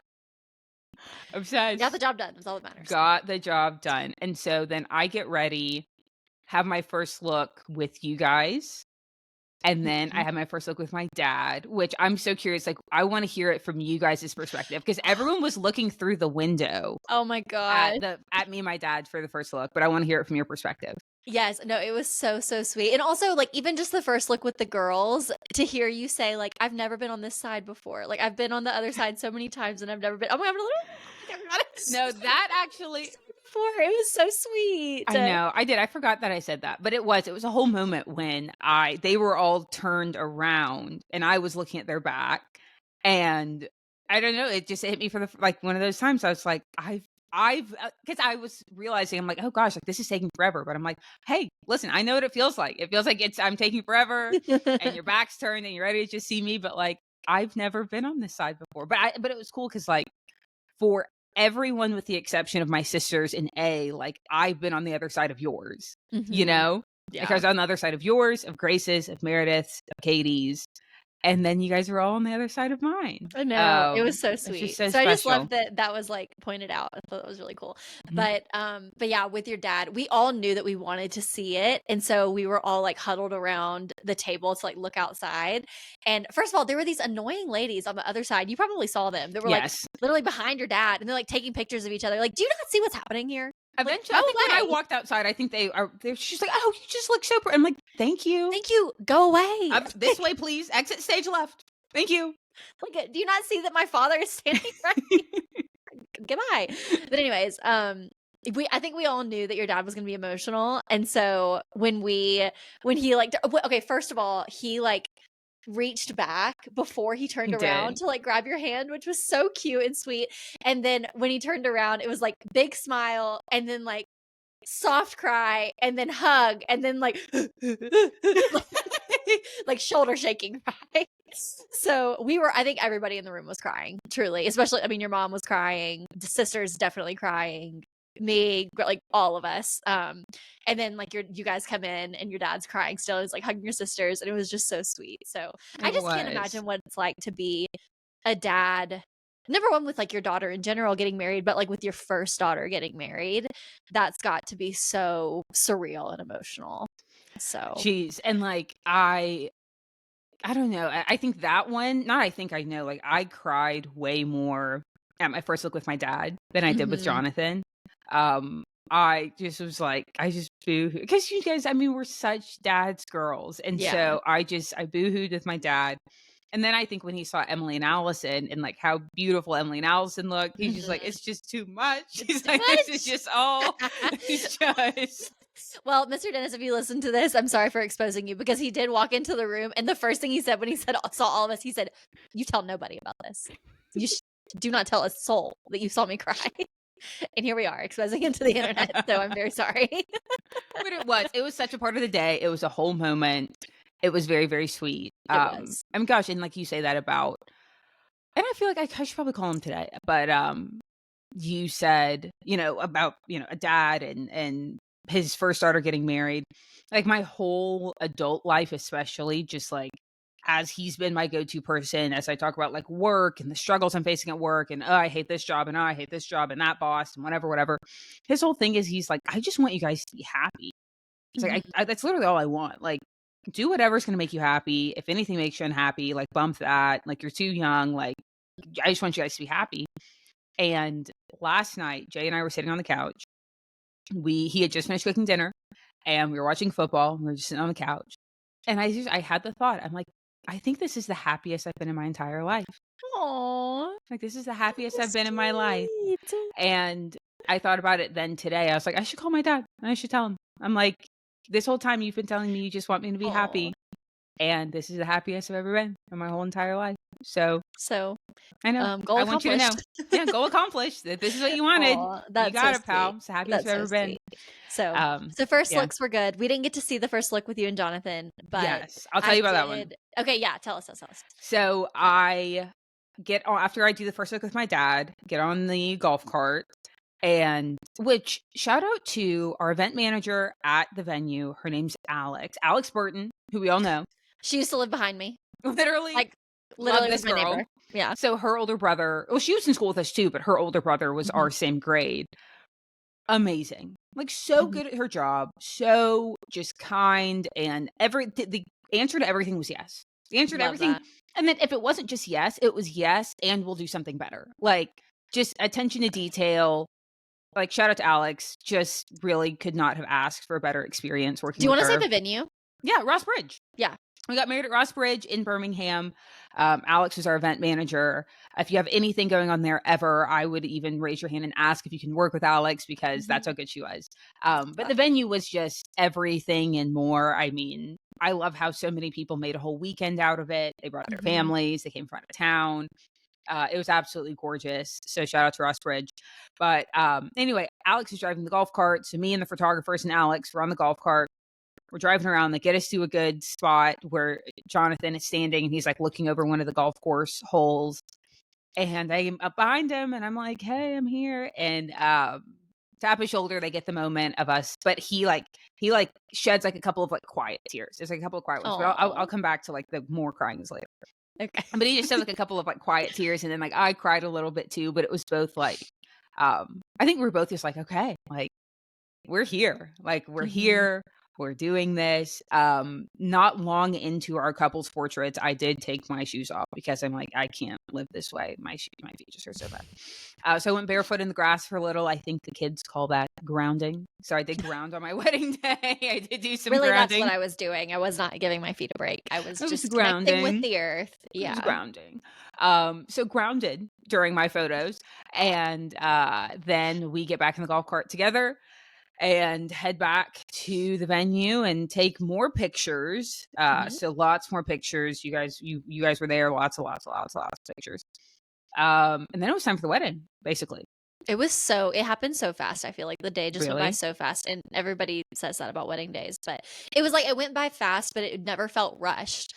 obsessed. Got the job done. That's all that matters. Got the job done. And so then I get ready, have my first look with you guys. And then I Mhm. had my first look with my dad, which I'm so curious. Like, I want to hear it from you guys' perspective, because everyone was looking through the window Oh my gosh. at me and my dad for the first look, but I want to hear it from your perspective. Yes, no, it was so, so sweet. And also, like, even just the first look with the girls, to hear you say, like, I've never been on this side before. Like, I've been on the other side so many times and I've never been. Oh my God, I've never got it No, that actually, before. It was so sweet. I know I did. I forgot that I said that, but it was a whole moment when they were all turned around and I was looking at their back, and I don't know, it just hit me for the like one of those times. I was like, I've because I was realizing, I'm like, oh gosh, like this is taking forever, but I'm like, hey, listen, I know what it feels like. It feels like I'm taking forever, and your back's turned and you're ready to just see me, but like I've never been on this side before. But it was cool because like for everyone with the exception of my sisters in A, like I've been on the other side of yours, you Mhm. know? Like I Yeah. was on the other side of yours, of Grace's, of Meredith's, of Katie's, and then you guys were all on the other side of mine. I know. It was so It's just sweet. so So I just special. love that that was like pointed out. I thought that was really cool. Mhm. But yeah, with your dad, we all knew that we wanted to see it. And so we were all like huddled around the table to like look outside. And first of all, there were these annoying ladies on the other side. You probably saw them. That were like Yes. literally behind your dad and they're like taking pictures of each other. Like, do you not see what's happening here? Like, Eventually, go I think when I away. walked outside, I think she's like, oh, you just look so pretty. I'm like, thank you. Thank you. Go away. This way, please. Exit stage left. Thank you. Like, do you not see that my father is standing right here? Goodbye. But anyways, I think we all knew that your dad was gonna be emotional, and so when he like okay, first of all, he like reached back before he turned He around did. to like grab your hand, which was so cute and sweet. And then when he turned around, it was like big smile, and then like soft cry, and then hug, and then like like shoulder shaking cry. So I think everybody in the room was crying, truly. Especially, I mean, your mom was crying, the sisters definitely crying, me, like all of us. And then like you guys come in and your dad's crying still. He's like hugging your sisters, and it was just so sweet. So I It just can't was. imagine what it's like to be a dad. Number one, with like your daughter in general getting married, but like with your first daughter getting married, that's got to be so surreal and emotional. So Jeez. And like I don't know. I think that one, not I think I know, like I cried way more at my first look with my dad than I did with mhm. Jonathan. I just was like, I just boo because you guys, I mean, we're such dad's girls. And Yeah. so I boo hooed with my dad. And then I think when he saw Emily and Allison and like how beautiful Emily and Allison looked, he's just like, Mhm. it's just too much. It's He's too like, this is much. just all, it's just Well, Mr. Dennis, if you listen to this, I'm sorry for exposing you because he did walk into the room, and the first thing he said when he saw all of us, he said, "You tell nobody about this. You do not tell a soul that you saw me cry." And here we are exposing him to the internet. So I'm very sorry. But it was such a part of the day. It was a whole moment. It was very, very sweet. It was. I mean, gosh, and like you say that about, and I feel like I should probably call him today, but you said, about, a dad and his first daughter getting married. Like my whole adult life, especially, just like as he's been my go-to person as I talk about like work and the struggles I'm facing at work and, oh, I hate this job and, oh, I hate this job and that boss and whatever. His whole thing is he's like, I just want you guys to be happy. It's like, that's literally all I want. Like, do whatever's going to make you happy. If anything makes you unhappy, like bump that. Like, you're too young. Like, I just want you guys to be happy. And last night, Jay and I were sitting on the couch. He had just finished cooking dinner and we were watching football. We were just sitting on the couch. And I had the thought, I'm like, I think this is the happiest I've been in my entire life. Aww. Like, this is the happiest I've been in my life. And I thought about it then today. I was like, I should call my dad and I should tell him. I'm like, this whole time you've been telling me you just want me to be happy. And this is the happiest I've ever been in my whole entire life. So I know. Goal I want you to know. Yeah, goal accomplished. This is what you wanted. You got it, pal. It's the happiest I've ever been. So first looks were good. We didn't get to see the first look with you and Jonathan, but yes, I'll tell you about that one. Okay, yeah, tell us. So I get on after I do the first look with my dad, get on the golf cart, and which shout out to our event manager at the venue. Her name's Alex Burton, who we all know. She used to live behind me. Literally was my neighbor. Yeah. So her older brother, well, she was in school with us too, but her older brother was our same grade. Amazing. Like so good at her job, so just kind, and the answer to everything was yes. The answer to everything. That. And then if it wasn't just yes, it was yes, and we'll do something better. Like just attention to detail. Like shout out to Alex, just really could not have asked for a better experience working with her. Do you want to say the venue? Yeah, Ross Bridge. Yeah. We got married at Ross Bridge in Birmingham. Alex was our event manager. If you have anything going on there ever, I would even raise your hand and ask if you can work with Alex because that's how good she was. But the venue was just everything and more. I mean, I love how so many people made a whole weekend out of it. They brought their families. They came from out of town. It was absolutely gorgeous. So shout out to Ross Bridge. But anyway, Alex is driving the golf cart. So me and the photographers and Alex were on the golf cart. We're driving around. They get us to a good spot where Jonathan is standing and he's like looking over one of the golf course holes. And I'm up behind him and I'm like, hey, I'm here. And tap his shoulder. They get the moment of us. But he sheds like a couple of like quiet tears. There's like a couple of quiet ones. But I'll come back to like the more crying is later. Okay. But he just had like a couple of like quiet tears. And then like I cried a little bit too. But it was both like, I think we were both just like, okay, like we're here. Like we're here. We're doing this. Not long into our couples portraits, I did take my shoes off because I'm like, I can't live this way. My feet just hurt so bad. So I went barefoot in the grass for a little. I think the kids call that grounding. So I did ground on my wedding day. I did do some grounding. That's what I was doing. I was not giving my feet a break. I was just connecting with the earth. Yeah. It was grounding. So grounded during my photos. And then we get back in the golf cart together and head back to the venue and take more pictures. So lots more pictures. You guys were there. Lots of pictures. And then it was time for the wedding, basically. It happened so fast. I feel like the day just went by so fast, and everybody says that about wedding days, but it was like, it went by fast, but it never felt rushed.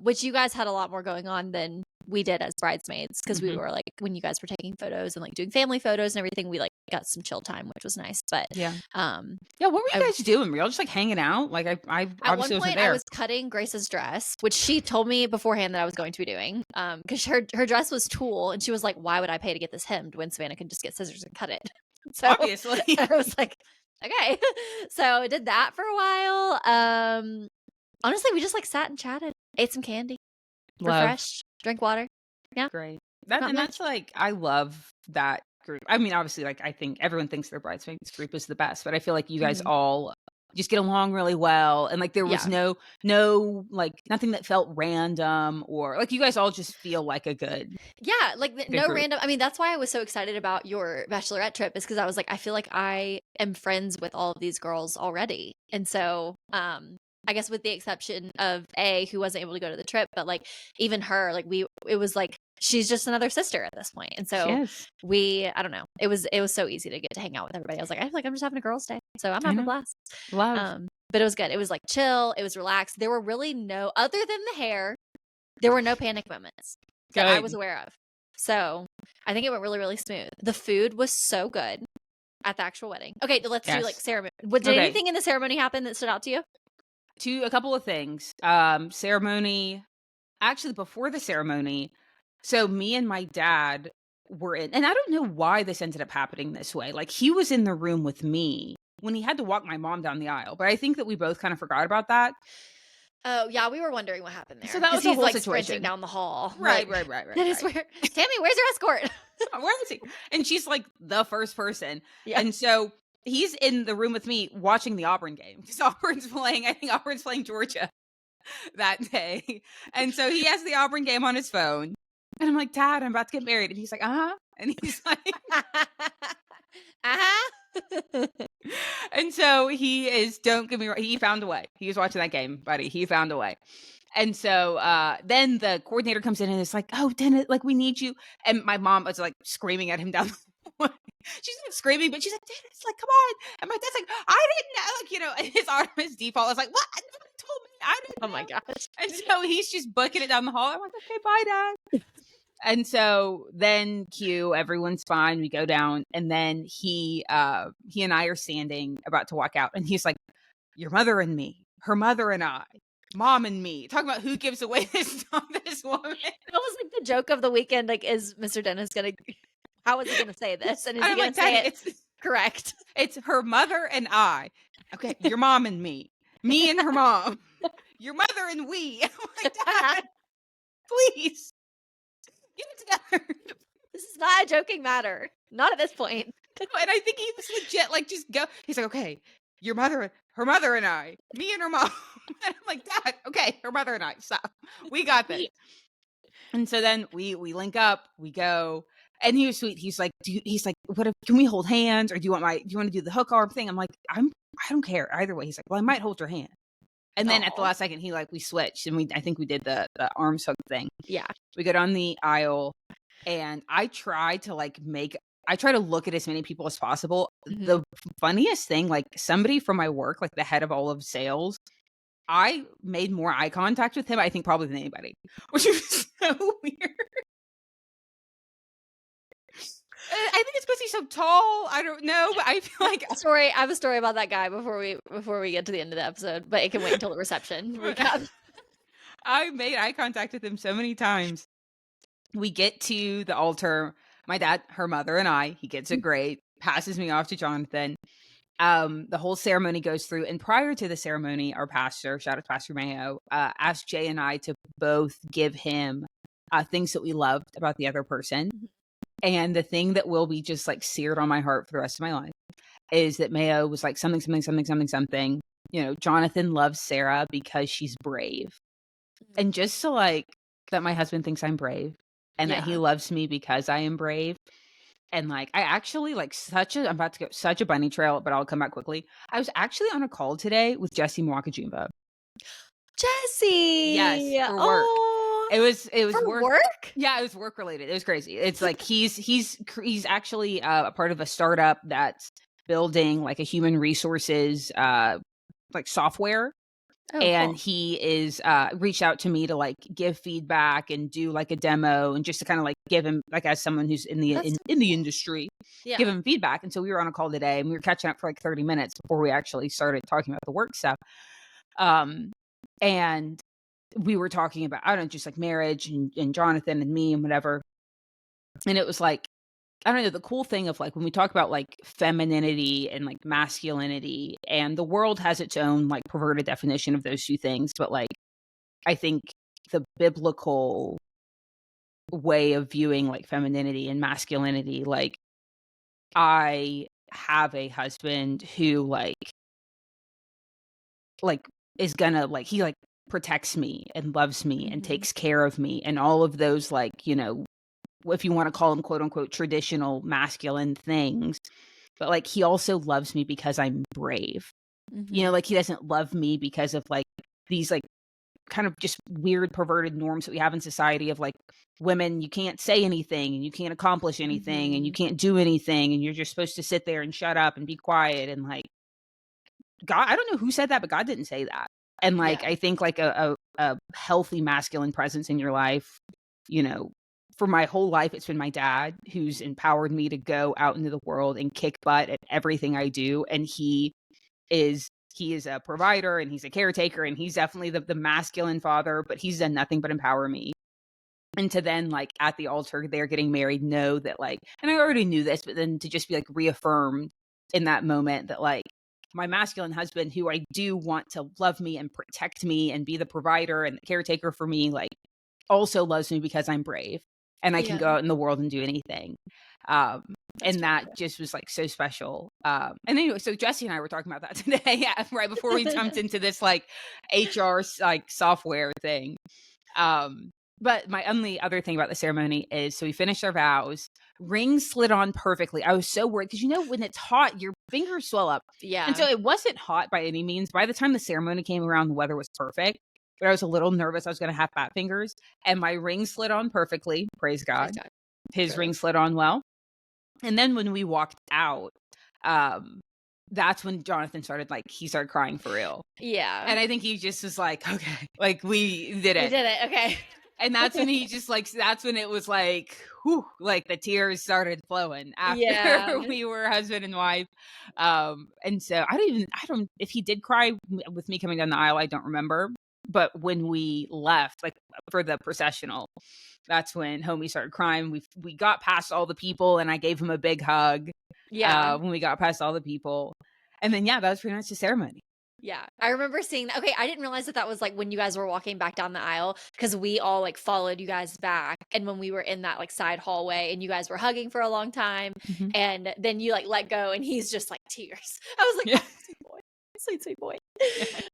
Which you guys had a lot more going on than we did as bridesmaids. Cause we were like, when you guys were taking photos and like doing family photos and everything, we like got some chill time, which was nice. But what were you guys doing? Were y'all just like hanging out? Like I at one point I was cutting Grace's dress, which she told me beforehand that I was going to be doing. Cause her dress was tulle and she was like, why would I pay to get this hemmed when Savannah can just get scissors and cut it? So obviously I was like, okay. So I did that for a while. Honestly, we just like sat and chatted, ate some candy, refreshed, drank water. Yeah. Great. That's like, I love that group. I mean, obviously, like I think everyone thinks their bridesmaids group is the best, but I feel like you guys all just get along really well. And like there was Yeah. no like nothing that felt random, or like you guys all just feel like a Yeah, like good no group. random. I mean, that's why I was so excited about your bachelorette trip, is because I was like, I feel like I am friends with all of these girls already. And so, I guess with the exception of A, who wasn't able to go to the trip, but like even her, like it was like she's just another sister at this point. And so Yes. I don't know. It was so easy to get to hang out with everybody. I was like, I feel like I'm just having a girls' day. So I'm I having a know. blast. Love. But it was good. It was like chill, it was relaxed. There were really no, other than the hair, there were no panic moments that I was Good. aware of. So I think it went really, really smooth. The food was so good at the actual wedding. Okay, let's do like Yes. ceremony. Did Okay. anything in the ceremony happen that stood out to you? A couple of things. Ceremony, actually before the ceremony, so me and my dad were in, and I don't know why this ended up happening this way. Like he was in the room with me when he had to walk my mom down the aisle, but I think that we both kind of forgot about that. Oh, yeah, we were wondering what happened there So that because was a he's whole like sprinting situation. down the hall. Right, right, right, right, That is right. where, Tammy, where's your escort? Where is he? And she's like the first person. Yeah. And so he's in the room with me watching the Auburn game because Auburn's playing, I think Auburn's playing Georgia that day. And so he has the Auburn game on his phone. And I'm like, Dad, I'm about to get married. And he's like, uh-huh. And he's like, Uh-huh. and so he is, don't get me wrong, he found a way. He was watching that game, buddy. He found a way. And so then the coordinator comes in and is like, oh, Dennis, like we need you. And my mom was like screaming at him down the hallway. She's not screaming, but she's like, Dennis, like, come on. And my dad's like, I didn't know. Like, you know, and his autonomous default is like, what? Nobody told me. I didn't know. Oh my gosh. And so he's just booking it down the hall. I'm like, okay, bye, Dad. And so then cue, everyone's fine. We go down, and then he and I are standing about to walk out, and he's like, your mother and me, her mother and I, mom and me, talking about who gives away this woman. That was like the joke of the weekend. Like, is Mr. Dennis how is he gonna say this? And is he I'm gonna like, say Daddy, it correct? it's her mother and I. Okay, your mom and me and her mom, your mother and we. I'm like, Dad, please get it together. This is not a joking matter. Not at this point. And I think he was legit, like, just go. He's like, okay, your mother, her mother and I, me and her mom. And I'm like, Dad, okay, her mother and I, stop. We got this. And so then we link up, we go, and he was sweet. He's like, what if, can we hold hands, or do you want to do the hook arm thing? I'm like, I don't care either way. He's like, well, I might hold your hand. And then at the last second, we switched, and I think we did the arms hook thing. Yeah. We go down the aisle, and I try to look at as many people as possible. Mhm. The funniest thing, like somebody from my work, like the head of all of sales, I made more eye contact with him, I think, probably than anybody, which is so weird. I think it's because he's so tall. I don't know, but I feel like I have a story about that guy before we get to the end of the episode, but it can wait until the reception recap. I made eye contact with him so many times. We get to the altar. My dad, her mother, and I. He gets it great. Passes me off to Jonathan. The whole ceremony goes through, and prior to the ceremony, our pastor, shout out to Pastor Mayo, asked Jay and I to both give him things that we loved about the other person. And the thing that will be just like seared on my heart for the rest of my life is that Mayo was like something. You know, Jonathan loves Sarah because she's brave. And just to like that my husband thinks I'm brave, and that he loves me because I am brave. And like, I actually like I'm about to go such a bunny trail, but I'll come back quickly. I was actually on a call today with Jesse Mwakajumba. Jesse! Yes, for work. It was for work? Yeah, it was work related. It was crazy. It's like he's actually a part of a startup that's building like a human resources like software. Oh, and cool. he is reached out to me to like give feedback and do like a demo, and just to kind of like give him, like, as someone who's in the industry, give him feedback. And so we were on a call today, and we were catching up for like 30 minutes before we actually started talking about the work stuff. And we were talking about, I don't know, just like marriage and Jonathan and me and whatever. And it was like, I don't know, the cool thing of like when we talk about like femininity and like masculinity, and the world has its own like perverted definition of those two things, but like I think the biblical way of viewing like femininity and masculinity, like I have a husband who like like is gonna like he like protects me and loves me and Mhm. takes care of me and all of those like, you know, if you want to call them quote unquote traditional masculine things. But like he also loves me because I'm brave. You know, Mhm. like he doesn't love me because of like these like kind of just weird perverted norms that we have in society of like women, you can't say anything and you can't accomplish anything and you Mhm. can't do anything and you're just supposed to sit there and shut up and be quiet and like God, I don't know who said that, but God didn't say that. And like Yeah. I think like a healthy masculine presence in your life, you know, for my whole life it's been my dad who's empowered me to go out into the world and kick butt at everything I do. And he is a provider and he's a caretaker and he's definitely the masculine father, but he's done nothing but empower me. And to then like at the altar they're getting married, know that like, and I already knew this, but then to just be like reaffirmed in that moment that like my masculine husband, who I do want to love me and protect me and be the provider and the caretaker for me, like also loves me because I'm brave and I can Yeah. go out in the world and do anything. Um, That's and really that cool. just was like so special. And anyway, so Jesse and I were talking about that today, yeah, right before we jumped into this like HR like software thing. Um, but my only other thing about the ceremony is so we finished our vows, rings slid on perfectly. I was so worried because you know, when it's hot, your fingers swell up. And Yeah. so it wasn't hot by any means. By the time the ceremony came around, the weather was perfect. But I was a little nervous I was going to have fat fingers. And my ring slid on perfectly. Praise Praise God. God. His Truly. ring slid on well. And then when we walked out, um, that's when Jonathan started like, he started crying for real. Yeah. And I think he just was like, okay, like we did We it. did it. Okay. And that's when he just like, that's when it was like, whew, like the tears started flowing Yeah. after we were husband and wife. And so I don't, if he did cry with me coming down the aisle, I don't remember. But when we left, like for the processional, that's when homie started crying. We got past all the people and I gave him a big hug Yeah. when we got past all the people. And then, yeah, that was pretty much the ceremony. Yeah. I remember seeing that. Okay, I didn't realize that that was like when you guys were walking back down the aisle because we all like followed you guys back. And when we were in that like side hallway and you guys were hugging for a long time, Mhm. and then you like let go and he's just like tears. I was like, Yeah. oh, sweet boy. Sweet, sweet boy.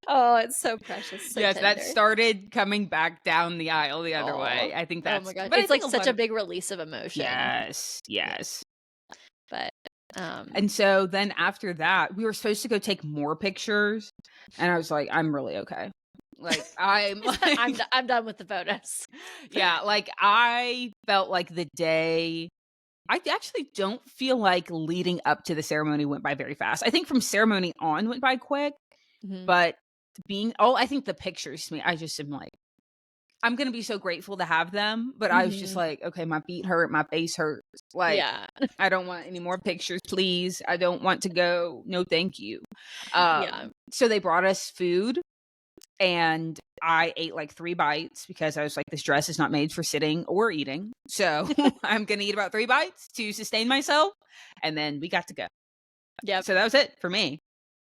Oh, it's so precious, so Yes, that tender. started coming back down the aisle the other Oh, way. I think oh my that's gosh. but I It's like think a such lot a of big release of emotion. yes, Yeah. yes. But And so then after that, we were supposed to go take more pictures, and I was like, "I'm really okay." Like, I'm like I'm done with the photos. yeah, like, I felt like the day I actually don't feel like leading up to the ceremony went by very fast. I think from ceremony on went by quick, Mhm. but I think the pictures to me, I just am like I'm gonna be so grateful to have them, but I was just Mhm. like, "Okay, my feet hurt, my face hurts, like, Yeah. I don't want any more pictures, please. I don't want to go. No, thank you." Yeah. So they brought us food, and I ate, like, 3 bites because I was like, "This dress is not made for sitting or eating, so I'm gonna eat about 3 bites to sustain myself," and then we got to go. Yep. So that was it for me.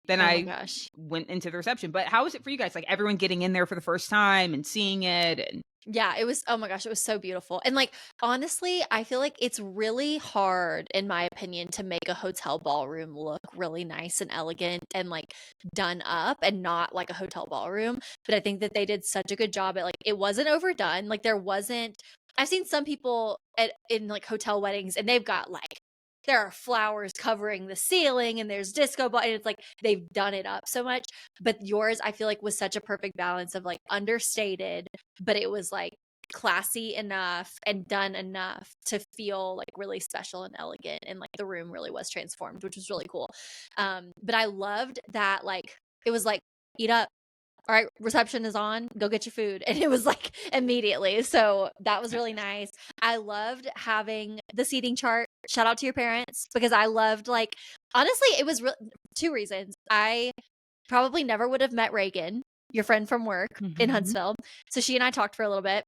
Then Oh my I gosh. went into the reception, but how was it for you guys? Like, everyone getting in there for the first time and seeing it and Yeah, it was oh my gosh, it was so beautiful. And like honestly, I feel like it's really hard in my opinion to make a hotel ballroom look really nice and elegant and like done up and not like a hotel ballroom, but I think that they did such a good job at like it wasn't overdone. Like there wasn't I've seen some people at in like hotel weddings and they've got like there are flowers covering the ceiling and there's disco ball and it's like they've done it up so much, but yours I feel like was such a perfect balance of like understated, but it was like classy enough and done enough to feel like really special and elegant, and like the room really was transformed, which was really cool. But I loved that like it was like eat up, all right, reception is on, go get your food. And it was like immediately. So that was really nice. I loved having the seating chart. Shout out to your parents because I loved like honestly, it was two reasons. I probably never would have met Reagan, your friend from work in Mhm. Huntsville. So she and I talked for a little bit.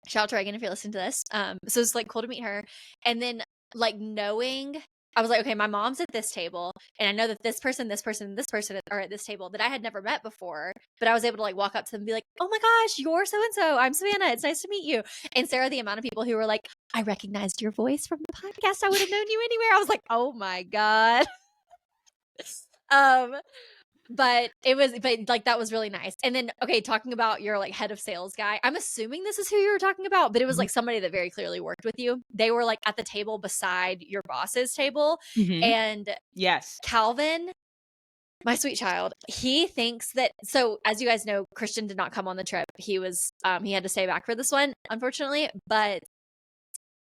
Shout out to Reagan if you're listening to this. So it's like cool to meet her. And then like knowing I was like, okay, my mom's at this table, and I know that this person are at this table that I had never met before, but I was able to like walk up to them and be like, oh my gosh, you're so and so. I'm Savannah. It's nice to meet you. And Sarah, the amount of people who were like, I recognized your voice from the podcast. I would have known you anywhere. I was like, oh my God. um, But like that was really nice. And then, okay, talking about your like head of sales guy, I'm assuming this is who you were talking about, but it was like somebody that very clearly worked with you. They were like at the table beside your boss's table. Mhm. And Yes. Calvin, my sweet child, he thinks that, so as you guys know, Christian did not come on the trip. He was, he had to stay back for this one, unfortunately. But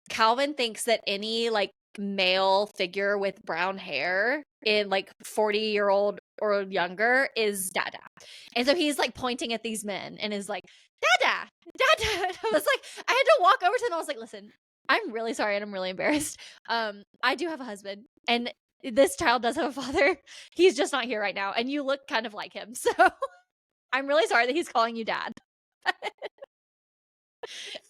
Calvin thinks that any like male figure with brown hair in like 40-year-old or younger is Dada. And so he's like pointing at these men and is like, Dada, Dada. And I was like, I had to walk over to them. I was like, listen, I'm really sorry and I'm really embarrassed. I do have a husband and this child does have a father. He's just not here right now. And you look kind of like him. So I'm really sorry that he's calling you dad.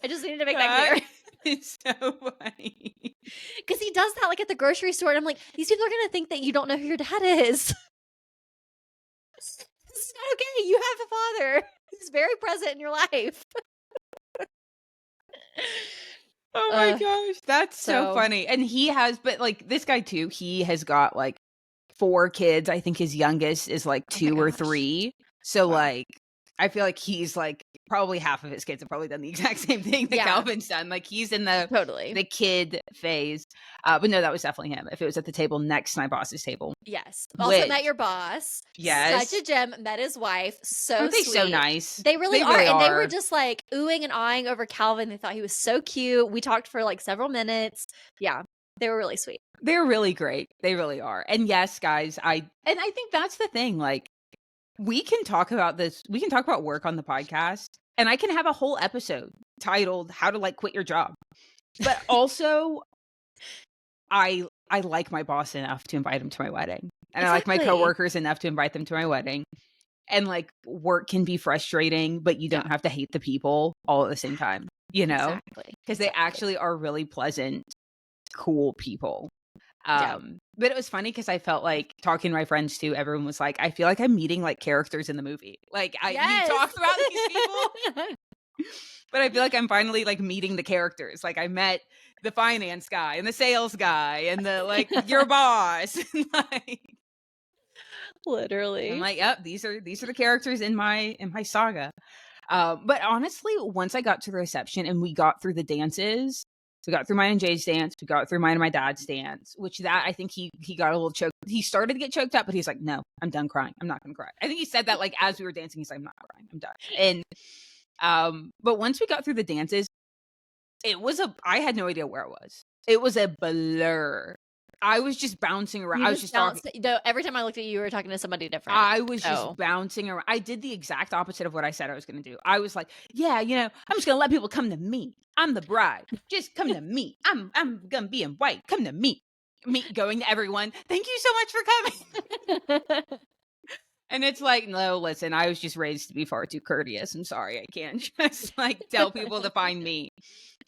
I just needed to make that clear. It's so funny. Because he does that like at the grocery store. And I'm like, these people are going to think that you don't know who your dad is. This is not okay. You have a father who's very present in your life. Oh my gosh. That's so funny. And he has, but like this guy too, he has got like 4 kids. I think his youngest is like 2 or 3. So like, I feel like he's like probably half of his kids have probably done the exact same thing that Calvin's done. Like he's in the kid phase. But no, that was definitely him. If it was at the table next to my boss's table. Yes. Also met your boss. Yes. Such a gem. Met his wife. So Aren't they sweet. so nice? They really are. And they were just like oohing and eyeing over Calvin. They thought he was so cute. We talked for like several minutes. Yeah. They were really sweet. They're really great. They really are. And yes, guys, I think that's the thing. Like, we can talk about this. We can talk about work on the podcast, and I can have a whole episode titled "How to Like Quit Your Job." But also, I like my boss enough to invite him to my wedding, and I like my coworkers enough to invite them to my wedding. And like, work can be frustrating, but you don't have to hate the people all at the same time. You know, because they actually are really pleasant, cool people. But it was funny because I felt like talking to my friends too, everyone was like, I feel like I'm meeting like characters in the movie. Like you talked about these people, but I feel like I'm finally like meeting the characters. Like I met the finance guy and the sales guy and the like your boss. Like, literally. I'm like, yep, these are the characters in my saga. But honestly, once I got to the reception and we got through the dances, we got through mine and Jay's dance, we got through mine and my dad's dance, which that I think he got a little choked. He started to get choked up, but he's like, no, I'm done crying. I'm not gonna cry. I think he said that like as we were dancing, he's like, I'm not crying, I'm done. And but once we got through the dances, I had no idea where it was. It was a blur. I was just bouncing around. I was just talking. Every time I looked at you, you were talking to somebody different. I was just bouncing around. I did the exact opposite of what I said I was going to do. I was like, yeah, you know, I'm just going to let people come to me. I'm the bride. Just come to me. I'm going to be in white. Come to me. Me going to everyone. Thank you so much for coming. And it's like, no, listen, I was just raised to be far too courteous. I'm sorry. I can't just like tell people to find me.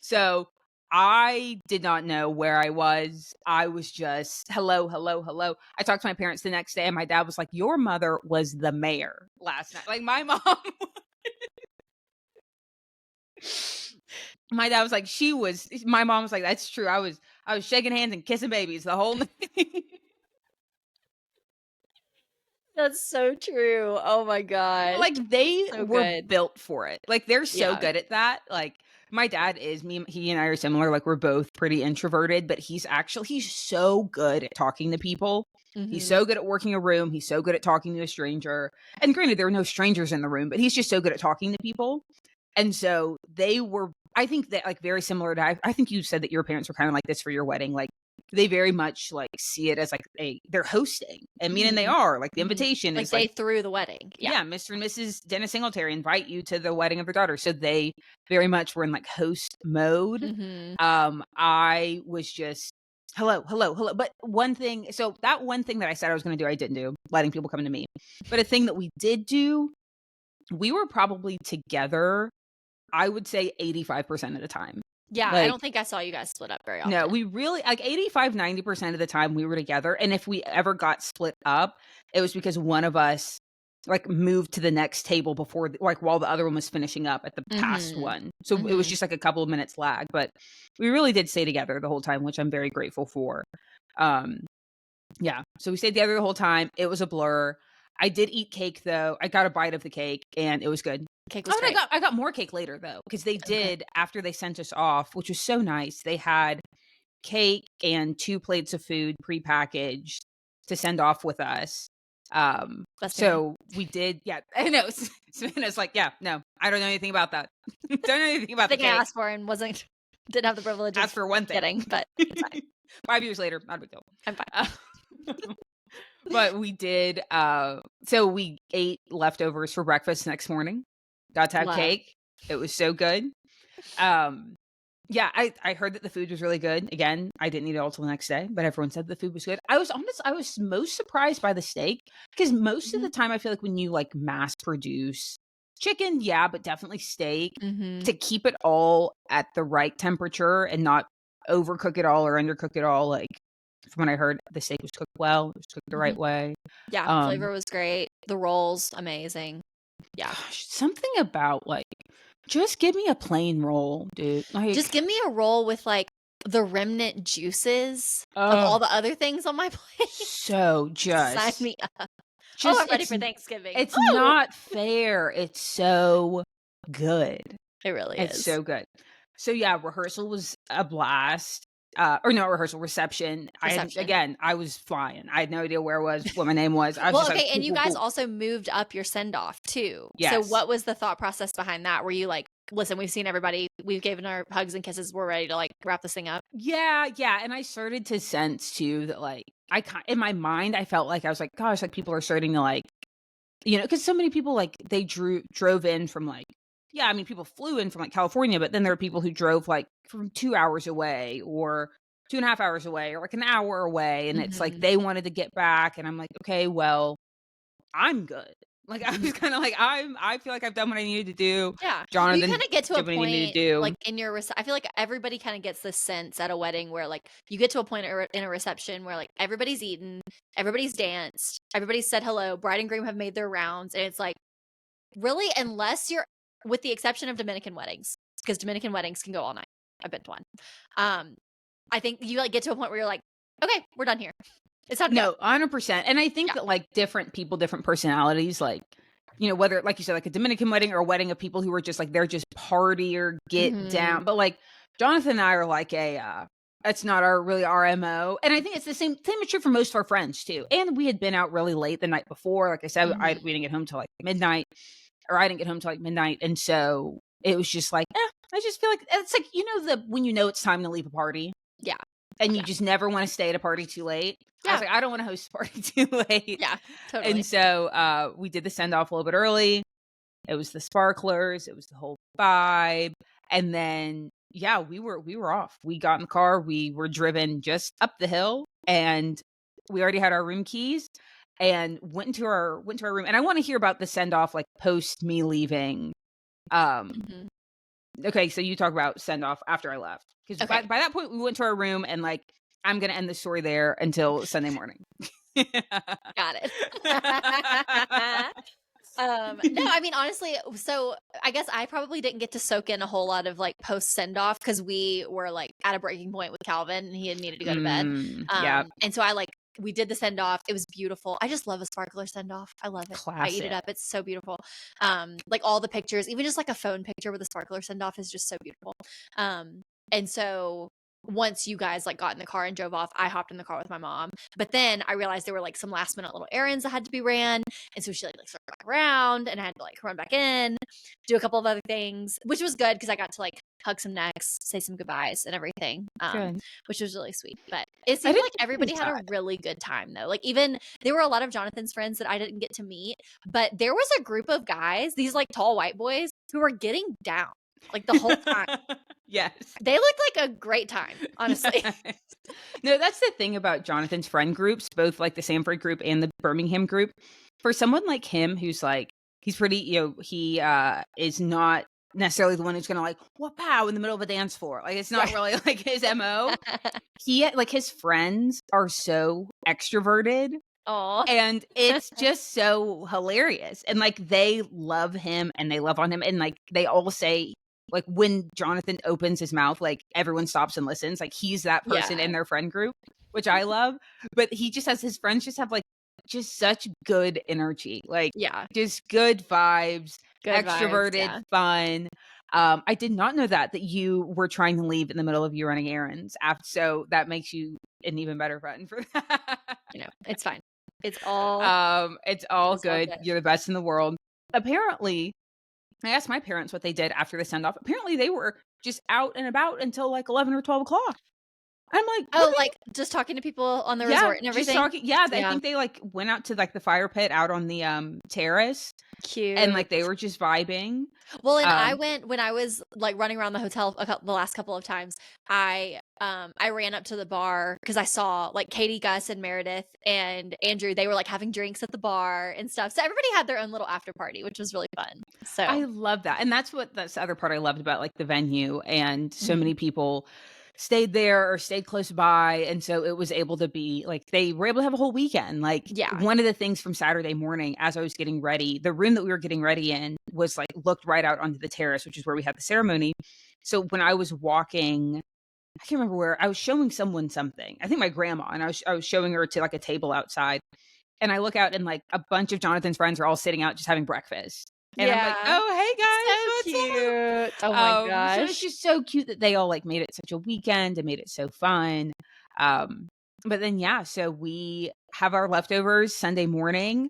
So I did not know where I was. I was just, hello, hello, hello. I talked to my parents the next day and my dad was like, your mother was the mayor last night. Like my mom. My dad was like, my mom was like, that's true. I was shaking hands and kissing babies the whole night. That's so true. Oh my god. Like they were built for it. Like they're so good at that. Like my dad is he and I are similar. Like we're both pretty introverted, but he's so good at talking to people. Mm-hmm. He's so good at working a room. He's so good at talking to a stranger. And granted, there were no strangers in the room, but he's just so good at talking to people. And so they were, I think that like very similar to, I think you said that your parents were kind of like this for your wedding. Like they very much like see it as like they're hosting. I mean, and they are like the invitation like is they threw the wedding. Yeah. Mr. and Mrs. Dennis Singletary invite you to the wedding of their daughter. So they very much were in like host mode. Mm-hmm. I was just hello. But that one thing that I said I was going to do, I didn't do, letting people come to me. But a thing that we did do, we were probably together, I would say 85% of the time. Yeah, like, I don't think I saw you guys split up very often. No, we really, like 85-90% of the time we were together. And if we ever got split up, it was because one of us like moved to the next table before, like while the other one was finishing up at the past one. So it was just like a couple of minutes lag. But we really did stay together the whole time, which I'm very grateful for. Yeah, so we stayed together the whole time. It was a blur. I did eat cake though. I got a bite of the cake and it was good. Cake Oh, was and great. I got more cake later though, because they Okay. did after they sent us off, which was so nice. They had cake and 2 plates of food prepackaged to send off with us. Best feeling. So we did, yeah. I know. Savannah's like, yeah, no, I don't know anything about that. Don't know anything about the Thing I cake. asked for and didn't have the privilege Asked of for one thing. getting, but it's fine. 5 years later, not a big deal. I'm fine. Uh, but we did. So we ate leftovers for breakfast next morning. Got to have Love. cake. It was so good. Yeah, I heard that the food was really good. Again, I didn't eat it all till the next day, but everyone said the food was good. I was honest, I was most surprised by the steak because most of the time I feel like when you like mass produce chicken, yeah, but definitely steak, Mhm. to keep it all at the right temperature and not overcook it all or undercook it all. Like from what I heard, the steak was cooked well, it was cooked the right way. Yeah, flavor was great. The rolls, amazing. Yeah. Gosh, something about like just give me a plain roll, dude. Like Just give me a roll with like the remnant juices of all the other things on my plate. so Sign just me up. just I'm ready it's for Thanksgiving. it's Woo! not fair. It's so good. It really It's is. so good. So yeah, rehearsal was a blast. Or not rehearsal, reception. Reception. I was flying. I had no idea where I was, what my name was. I was Well, just okay, like, and cool, you cool, guys cool. also moved up your send off too. So Yes. what was the thought process behind that? Were you like, listen, we've seen everybody, we've given our hugs and kisses, we're ready to like wrap this thing up? Yeah, yeah. And I started to sense too that like in my mind, I felt like I was like, gosh, like people are starting to like, because so many people like they drove in from like, yeah, I mean, people flew in from like California, but then there are people who drove like from 2 hours away or 2.5 hours away or like an hour away. And it's like Mhm. they wanted to get back. And I'm like, okay, well, I'm good. Like I was kind of like, I feel like I've done what I needed to do. Yeah. Well, you Jonathan kind of get to a did what he needed to point do. like in your I feel like everybody kind of gets this sense at a wedding where like you get to a point in a reception where like everybody's eaten, everybody's danced, everybody's said hello, bride and groom have made their rounds, and it's like really, unless you're, with the exception of Dominican weddings, because Dominican weddings can go all night. I've been to one. I think you like get to a point where you're like, okay, we're done here. It's time to go. No, 100%. And I think Yeah. that like different people, different personalities, like, whether like you said, like a Dominican wedding or a wedding of people who are just like, they're just party or get Mhm. down. But like Jonathan and I are like that's not really our MO. And I think it's the same is true for most of our friends too. And we had been out really late the night before. Like I said, Mhm. we didn't get home till like midnight, or I didn't get home till like midnight. And so it was just like, I just feel like it's like, when it's time to leave a party. Yeah. And you Yeah. just never want to stay at a party too late. I was Yeah. like, I don't want to host a party too late. Yeah, totally. And so we did the send off a little bit early. It was the sparklers. It was the whole vibe. And then, yeah, we were off. We got in the car. We were driven just up the hill, and we already had our room keys and went into our room. And I want to hear about the send off, like post me leaving. Mhm. Okay, so you talk about send off after I left, because Okay. by that point we went to our room, and like I'm gonna end the story there until Sunday morning. Got it. No, I mean, honestly, so I guess I probably didn't get to soak in a whole lot of like post send off because we were like at a breaking point with Calvin and he had needed to go to bed. Yeah, And so we did the send off. It was beautiful. I just love a sparkler send off. I love it. I eat it classic. up. It's so beautiful. Like all the pictures, even just like a phone picture with a sparkler send off is just so beautiful. And so once you guys like got in the car and drove off, I hopped in the car with my mom. But then I realized there were like some last minute little errands that had to be ran. And so she like circled back around and I had to like run back in, do a couple of other things, which was good because I got to like hug some necks, say some goodbyes and everything. Good. Which was really sweet. But it seemed like everybody had a that. really good time though. Like even there were a lot of Jonathan's friends that I didn't get to meet, but there was a group of guys, these like tall white boys, who were getting down like the whole time. Yes. They looked like a great time, honestly. Yes. No, that's the thing about Jonathan's friend groups, both like the Sanford group and the Birmingham group. For someone like him who's like, he's pretty, he is not necessarily the one who's gonna like pow in the middle of a dance floor. Like it's not really like his MO. He like his friends are so extroverted. Oh, And it's just so hilarious. And like they love him and they love on him. And like they all say, like when Jonathan opens his mouth, like everyone stops and listens. Like he's that person in their friend group, which I love. But he just has his friends just have like just such good energy, like, Yeah. just good vibes, Good vibes, extroverted, yeah. fun. I did not know that you were trying to leave in the middle of you running errands so that makes you an even better friend for that. It's fine. It's all It's all good. good. You're the best in the world. Apparently, I asked my parents what they did after the send off. Apparently, they were just out and about until like 11 or 12 o'clock. I'm like, what Oh, are you? like, just talking to people on the Yeah, resort and just everything? talking. Yeah, I Yeah. think they like went out to like the fire pit out on the terrace and Cute. like they were just vibing. Well, and I Um, went when I was, like, running around the hotel the last couple of times, I ran up to the bar because I saw, like, Katie, Gus, and Meredith, and Andrew, they were, like, having drinks at the bar and stuff, so everybody had their own little after party, which was really fun, so I love that. And that's the other part I loved about like the venue, and so Mhm. many people stayed there or stayed close by, and so it was able to be like they were able to have a whole weekend. Like Yeah. one of the things from Saturday morning as I was getting ready, the room that we were getting ready in was like looked right out onto the terrace, which is where we had the ceremony. So when I was walking, I can't remember where, I was showing someone something. I think my grandma, and I was showing her to like a table outside. And I look out and like a bunch of Jonathan's friends are all sitting out just having breakfast. And I'm like, Yeah. "Oh, hey So guys, what's cute. Oh my up?" So it's gosh. just so cute that they all like made it such a weekend and made it so fun. Um, but then yeah, so we have our leftovers Sunday morning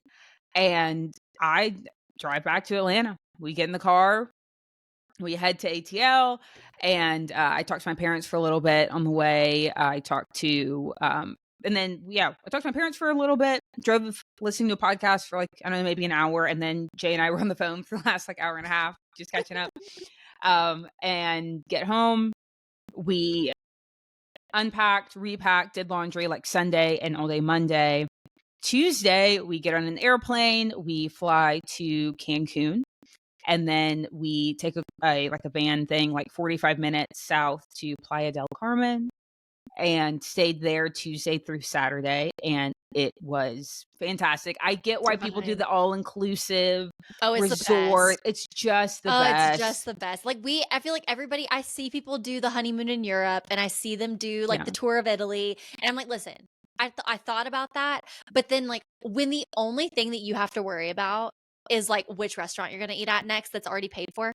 and I drive back to Atlanta. We get in the car, we head to ATL, and I talked to my parents for a little bit on the way. I talked to and then yeah, I talked to my parents for a little bit, drove listening to a podcast for like I don't know, maybe an hour, and then Jay and I were on the phone for the last like hour and a half just catching up. And get home, we unpacked, repacked, did laundry like Sunday and all day Monday. Tuesday, we get on an airplane, we fly to Cancun, and then we take a van thing like 45 minutes south to Playa del Carmen and stayed there Tuesday through Saturday, and it was fantastic. I get why people do Divine. the all-inclusive Oh, it's the resort. best. It's just the Oh, it's just best. the best. Like, I feel like everybody I see people do the honeymoon in Europe, and I see them do, like, Yeah. the tour of Italy, and I'm like, "Listen, I thought about that," but then, like, when the only thing that you have to worry about is, like, which restaurant you're gonna eat at next that's already paid for,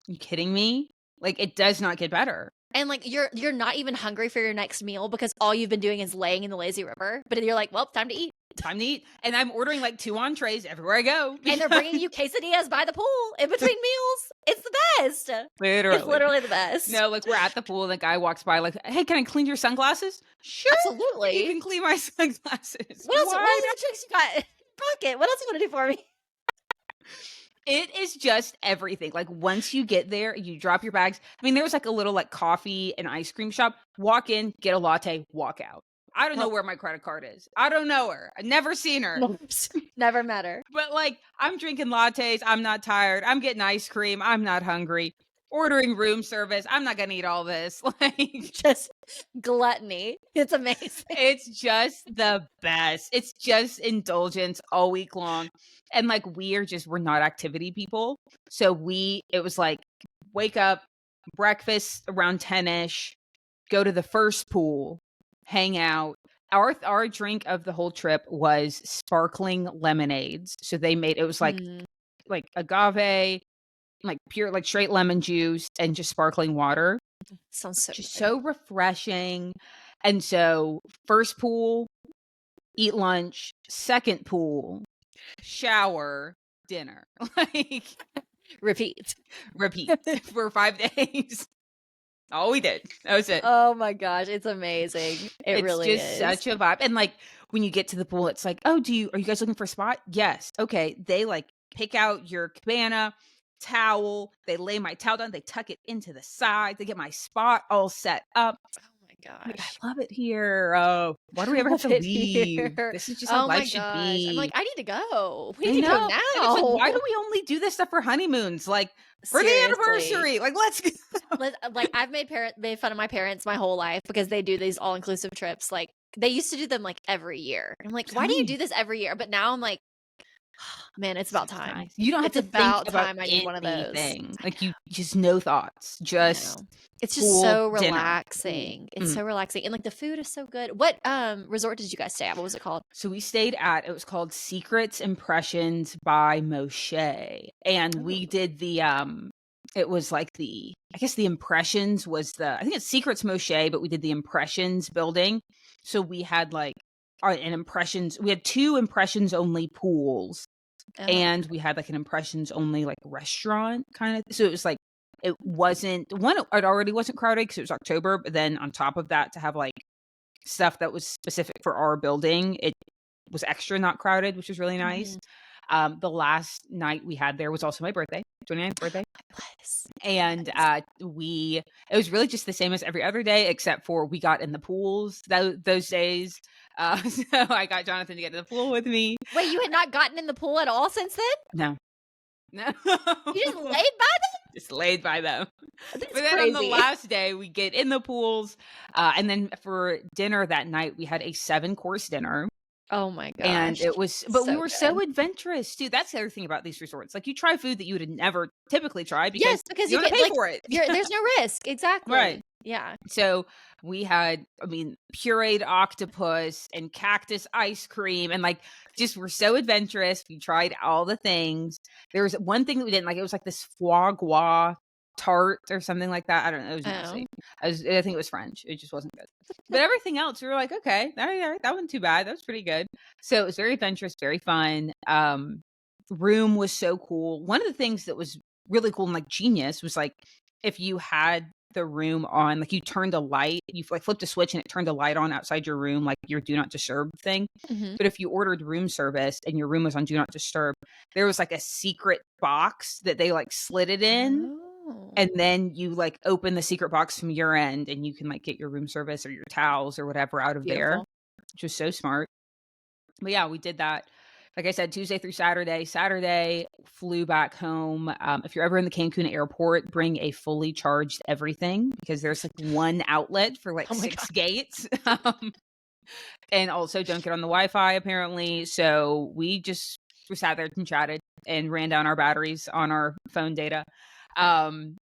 You kidding me? Like, it does not get better. and, like, you're not even hungry for your next meal because all you've been doing is laying in the lazy river, but you're like, "Well, time to eat." Time to eat. And I'm ordering like 2 entrees everywhere I go. And they're bringing you quesadillas by the pool in between meals. It's the best. It's Literally. literally the best. No, like we're at the pool and the guy walks by like, "Hey, can I clean your sunglasses?" "Sure, you Absolutely. can clean my sunglasses." What Why? other tricks you got in your pocket? What else you wanna do for me? It is just everything. Like once you get there, you drop your bags. I mean, there was like a little like coffee and ice cream shop. Walk in, get a latte, walk out. I don't know Nope. where my credit card is. I don't know her. I've never seen her. Never met her. But like I'm drinking lattes, I'm not tired. I'm getting ice cream, I'm not hungry. Ordering room service, I'm not gonna eat all this. Like Just gluttony. It's amazing. it's just the best. It's just indulgence all week long. And like we're not activity people. So it was like wake up, breakfast around 10ish, go to the first pool, hang out. Our drink of the whole trip was sparkling lemonades. So they made it was Mm, like agave, like pure like straight lemon juice and just sparkling water. sounds so Just good. so refreshing. And so first pool, eat lunch, second pool, shower, dinner. Like Repeat. repeat for 5 days. All we did. That was it. Oh my gosh, it's amazing. It It's really just is. such a vibe. And like when you get to the pool, it's like, oh, are you guys looking for a spot? Yes. Okay. They like pick out your cabana, towel. They lay my towel down. They tuck it into the side. They get my spot all set up. Oh my Like, gosh. I love it here. Oh, why do we I ever have love to it leave? here. This is just how Oh my life should gosh. I'm like, be. I need to go. We I need to go know. And it's like, why now. do we only do this stuff for honeymoons? Like for the Seriously. anniversary. Like, let's go. Like I've made fun of my parents my whole life because they do these all inclusive trips. Like they used to do them like every year. I'm like, why do you Telling do you. this every year? But now I'm like, Man, it's So about time. nice. You don't have It's to think about about time I need one of those. anything. I Like, you just no thoughts, know. just It's just pool, so dinner, pool. relaxing. It's Mhm. so relaxing, and, like, the food is so good. What, resort did you guys stay at? What was it called? So we stayed at it was called Secrets Impressions by Moshe, and we Ooh. did it was like I guess the Impressions was I think it's Secrets Moshe, but we did the Impressions building. So we had like an Impressions, we had 2 Impressions only pools, Oh, and we had like an Impressions only like restaurant kind of. So it was like it wasn't one, it already wasn't crowded because it was October, but then on top of that to have like stuff that was specific for our building, it was extra not crowded, which was really nice. mhm. The last night we had there was also my birthday, 29th birthday. Bless. And Nice. it was really just the same as every other day, except for we got in the pools those days. So I got Jonathan to get in the pool with me. Wait, you had not gotten in the pool at all since then? No, no, You just laid by just laid by them. them? But That's then on the crazy. last day, we get in the pools, and then for dinner that night, we had a 7-course dinner. Oh my And gosh. it was, but we So were good. so adventurous too. That's the other thing about these resorts. Like, you try food that you would never typically try because Yes, because you you don't have get, to pay like, for it. there's no risk. Right. Exactly. Yeah. So we had, I mean, pureed octopus and cactus ice cream, and like just we're so adventurous. We tried all the things. There was one thing that we didn't like. It was like this foie gras tart or something like that. I don't know. It was Oh. nasty. I think it was French. It just wasn't good. But everything else, we were like, okay, all right, that wasn't too bad. That was pretty good. So it was very adventurous, very fun. Room was so cool. One of the things that was really cool and like genius was like if you had the room on, like you turned a light, you like flipped a switch and it turned a light on outside your room, like your do not disturb thing. Mhm. But if you ordered room service and your room was on do not disturb, there was like a secret box that they like slid it in, Oh. and then you like open the secret box from your end and you can like get your room service or your towels or whatever out of there, Beautiful. which was so smart. But yeah, we did that. Like I said, Tuesday through Saturday. Saturday, flew back home. If you're ever in the Cancun airport, bring a fully charged everything because there's like one outlet for like Oh my 6 god. gates. And also don't get on the Wi-Fi apparently. So we sat there and chatted and ran down our batteries on our phone data. Um,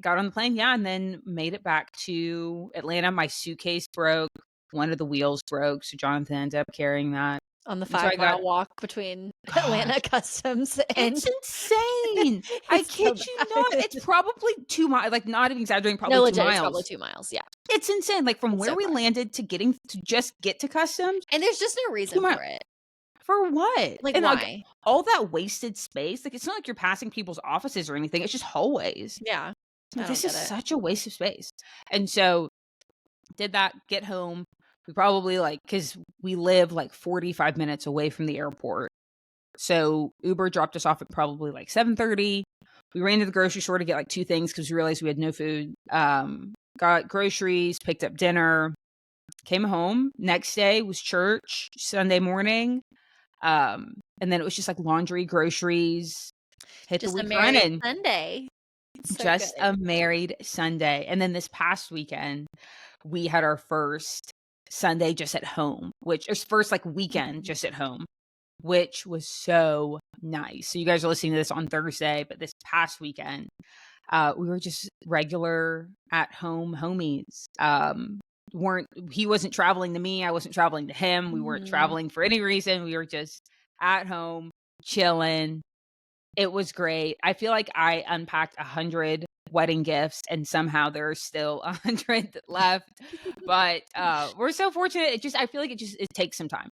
got on the plane, yeah, and then made it back to Atlanta. My suitcase broke. One of the wheels broke, so Jonathan ended up carrying that. On the And so I got 5-mile walk between Atlanta gosh, Customs and it's insane. I it's so kid you not. bad. It's probably 2 miles, like, not even exaggerating, No, probably 2 legit, it's probably miles. 2 miles, yeah. It's insane. Like, from It's where so we far. landed to just get to customs, And there's just no 2 reason miles. for it. For what? Like, And, like, why? all that wasted space, like, it's not like you're passing people's offices or anything, it's just hallways. Yeah. Like, I don't this is get it. such a waste of space. And so, did that, get home. We probably, like, because we live, like, 45 minutes away from the airport. So Uber dropped us off at probably like 7:30. We ran to the grocery store to get like 2 things because we realized we had no food. Got groceries, picked up dinner, came home. Next day was church, Sunday morning. And then it was just like laundry, groceries, hit the Just a week merry running. Sunday. So Just good. a married Sunday. And then this past weekend, we had our first Sunday just at home, which is first like weekend Mhm. just at home, which was so nice. So you guys are listening to this on Thursday, but this past weekend, we were just regular at home homies. Weren't He wasn't traveling to me, I wasn't traveling to him. We weren't Mhm. traveling for any reason. We were just at home, chilling. It was great. I feel like I unpacked 100 wedding gifts and somehow there's still 100 left. But we're so fortunate. I feel like it takes some time.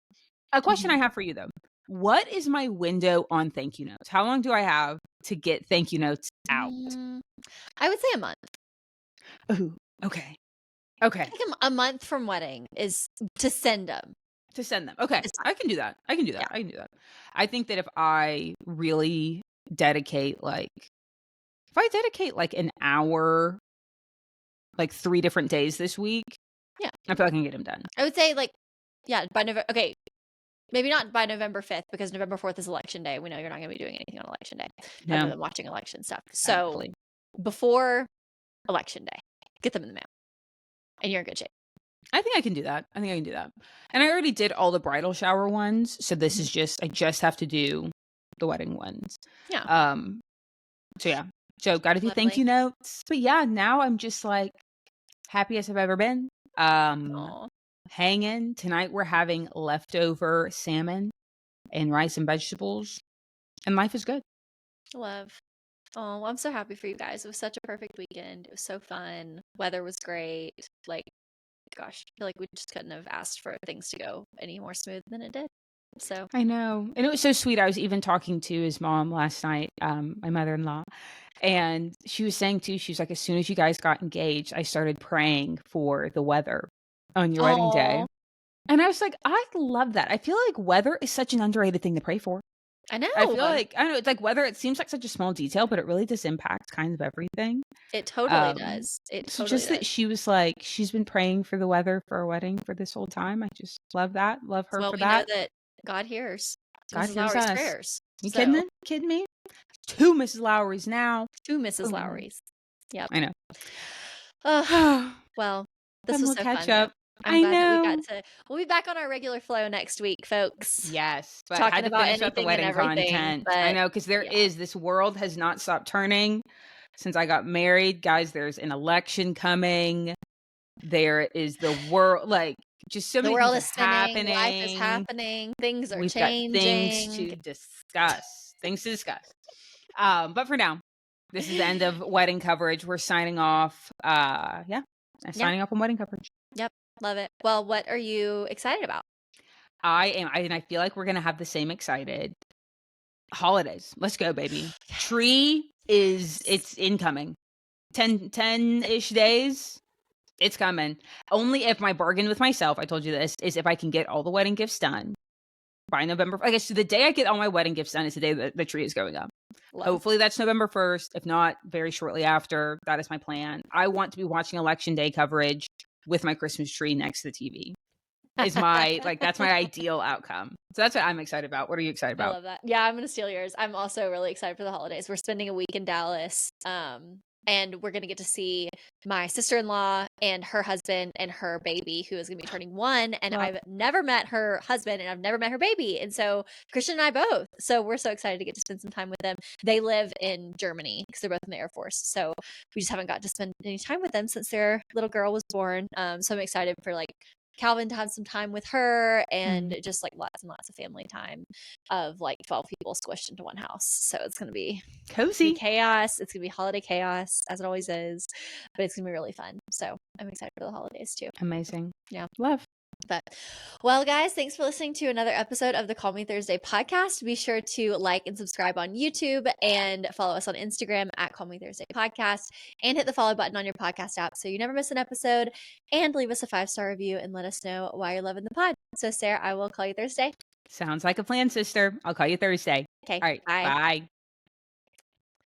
A question I Mhm. have for you though. What is my window on thank you notes? How long do I have to get thank you notes out? Mm, I would say a month. Ooh, okay. I Okay. think a month from wedding is to send them. To send them. Okay. Is fine. I can do that. I can do Yeah. that. I can do that. I think that if I dedicate like an hour, like 3 different days this week, Yeah. I feel like I can get them done. I would say, like, yeah, by November. Okay, maybe not by November 5th because November 4th is election day. We know you're not gonna be doing anything on election day other No, than watching election stuff. So, sadly. before election day, get them in the mail, and you're in good shape. I think I can do that. I think I can do that. And I already did all the bridal shower ones, so this Mhm. is I just have to do the wedding ones. Yeah. So yeah. So got a few thank Lovely. you notes. But yeah, now I'm just like happiest I've ever been. Aw. Hanging. Tonight we're having leftover salmon and rice and vegetables. And life is good. Love. Oh, well, I'm so happy for you guys. It was such a perfect weekend. It was so fun. Weather was great. Like, gosh, I feel like we just couldn't have asked for things to go any more smooth than it did. So, I know. And it was so sweet. I was even talking to his mom last night, my mother-in-law, and she was saying too, she was like, as soon as you guys got engaged, I started praying for the weather on your wedding day. oh, And I was like, I love that. I feel like weather is such an underrated thing to pray for. I I feel know. like, I don't know, it's like weather, it seems like such a small detail, but it really does impact kind of everything. It totally does. It So totally just that does. she was like, she's been praying for the weather for our wedding for this whole time. I just love that. Love her Well, for we know that. that God hears God Mrs. hears Lowery's us. prayers. You kidding So, me? Kidding me? 2 Mrs. Lowry's now. to Mrs. Boom. Lowery's. Yep. I know. Well, this Then was we'll so catch fun, though. up. I'm I glad that we got know. to. We'll be back on our regular flow next week, folks. Yes, but Talking had to about finish up the anything and wedding everything. content. I But know, because yeah, this world has not stopped turning since I got married. Guys, there's an election coming. There is the world, like, just so the many world things are is spinning, life is happening. happening, things are We've got things changing. to discuss. Things to discuss. But for now, this is the end of wedding coverage. We're signing off. Yeah. Signing off on wedding coverage. Yep. Love it. Well, what are you excited about? And I feel like we're gonna have the same excited holidays. Let's go, baby. Yes. Tree it's incoming. 10-ish days. It's coming. Only if my bargain with myself, I told you this, is if I can get all the wedding gifts done by November. I guess the day I get all my wedding gifts done is the day that the tree is going up. Love. Hopefully that's November 1st. If not, very shortly after. That is my plan. I want to be watching election day coverage with my Christmas tree next to the TV. Is my that's my ideal outcome. So that's what I'm excited about. What are you excited I about? love that. Yeah, I'm gonna steal yours. I'm also really excited for the holidays. We're spending a week in Dallas. And we're gonna get to see my sister-in-law and her husband and her baby, who is gonna be turning 1. And Love. I've never met her husband and I've never met her baby. And so Christian and I both. So we're so excited to get to spend some time with them. They live in Germany because they're both in the Air Force. So we just haven't got to spend any time with them since their little girl was born. So I'm excited for Calvin to have some time with her and just lots and lots of family time of 12 people squished into one house. So it's going to be Cozy. chaos. It's going to be holiday chaos as it always is, but it's going to be really fun. So I'm excited for the holidays too. Amazing. Yeah. Love. But, well, guys, thanks for listening to another episode of the Call Me Thursday podcast. Be sure to like and subscribe on YouTube and follow us on Instagram at Call Me Thursday podcast, and hit the follow button on your podcast app so you never miss an episode, and leave us a 5-star review and let us know why you're loving the pod. So, Sarah, I will call you Thursday. Sounds like a plan, sister. I'll call you Thursday. Okay. All right. Bye. Bye.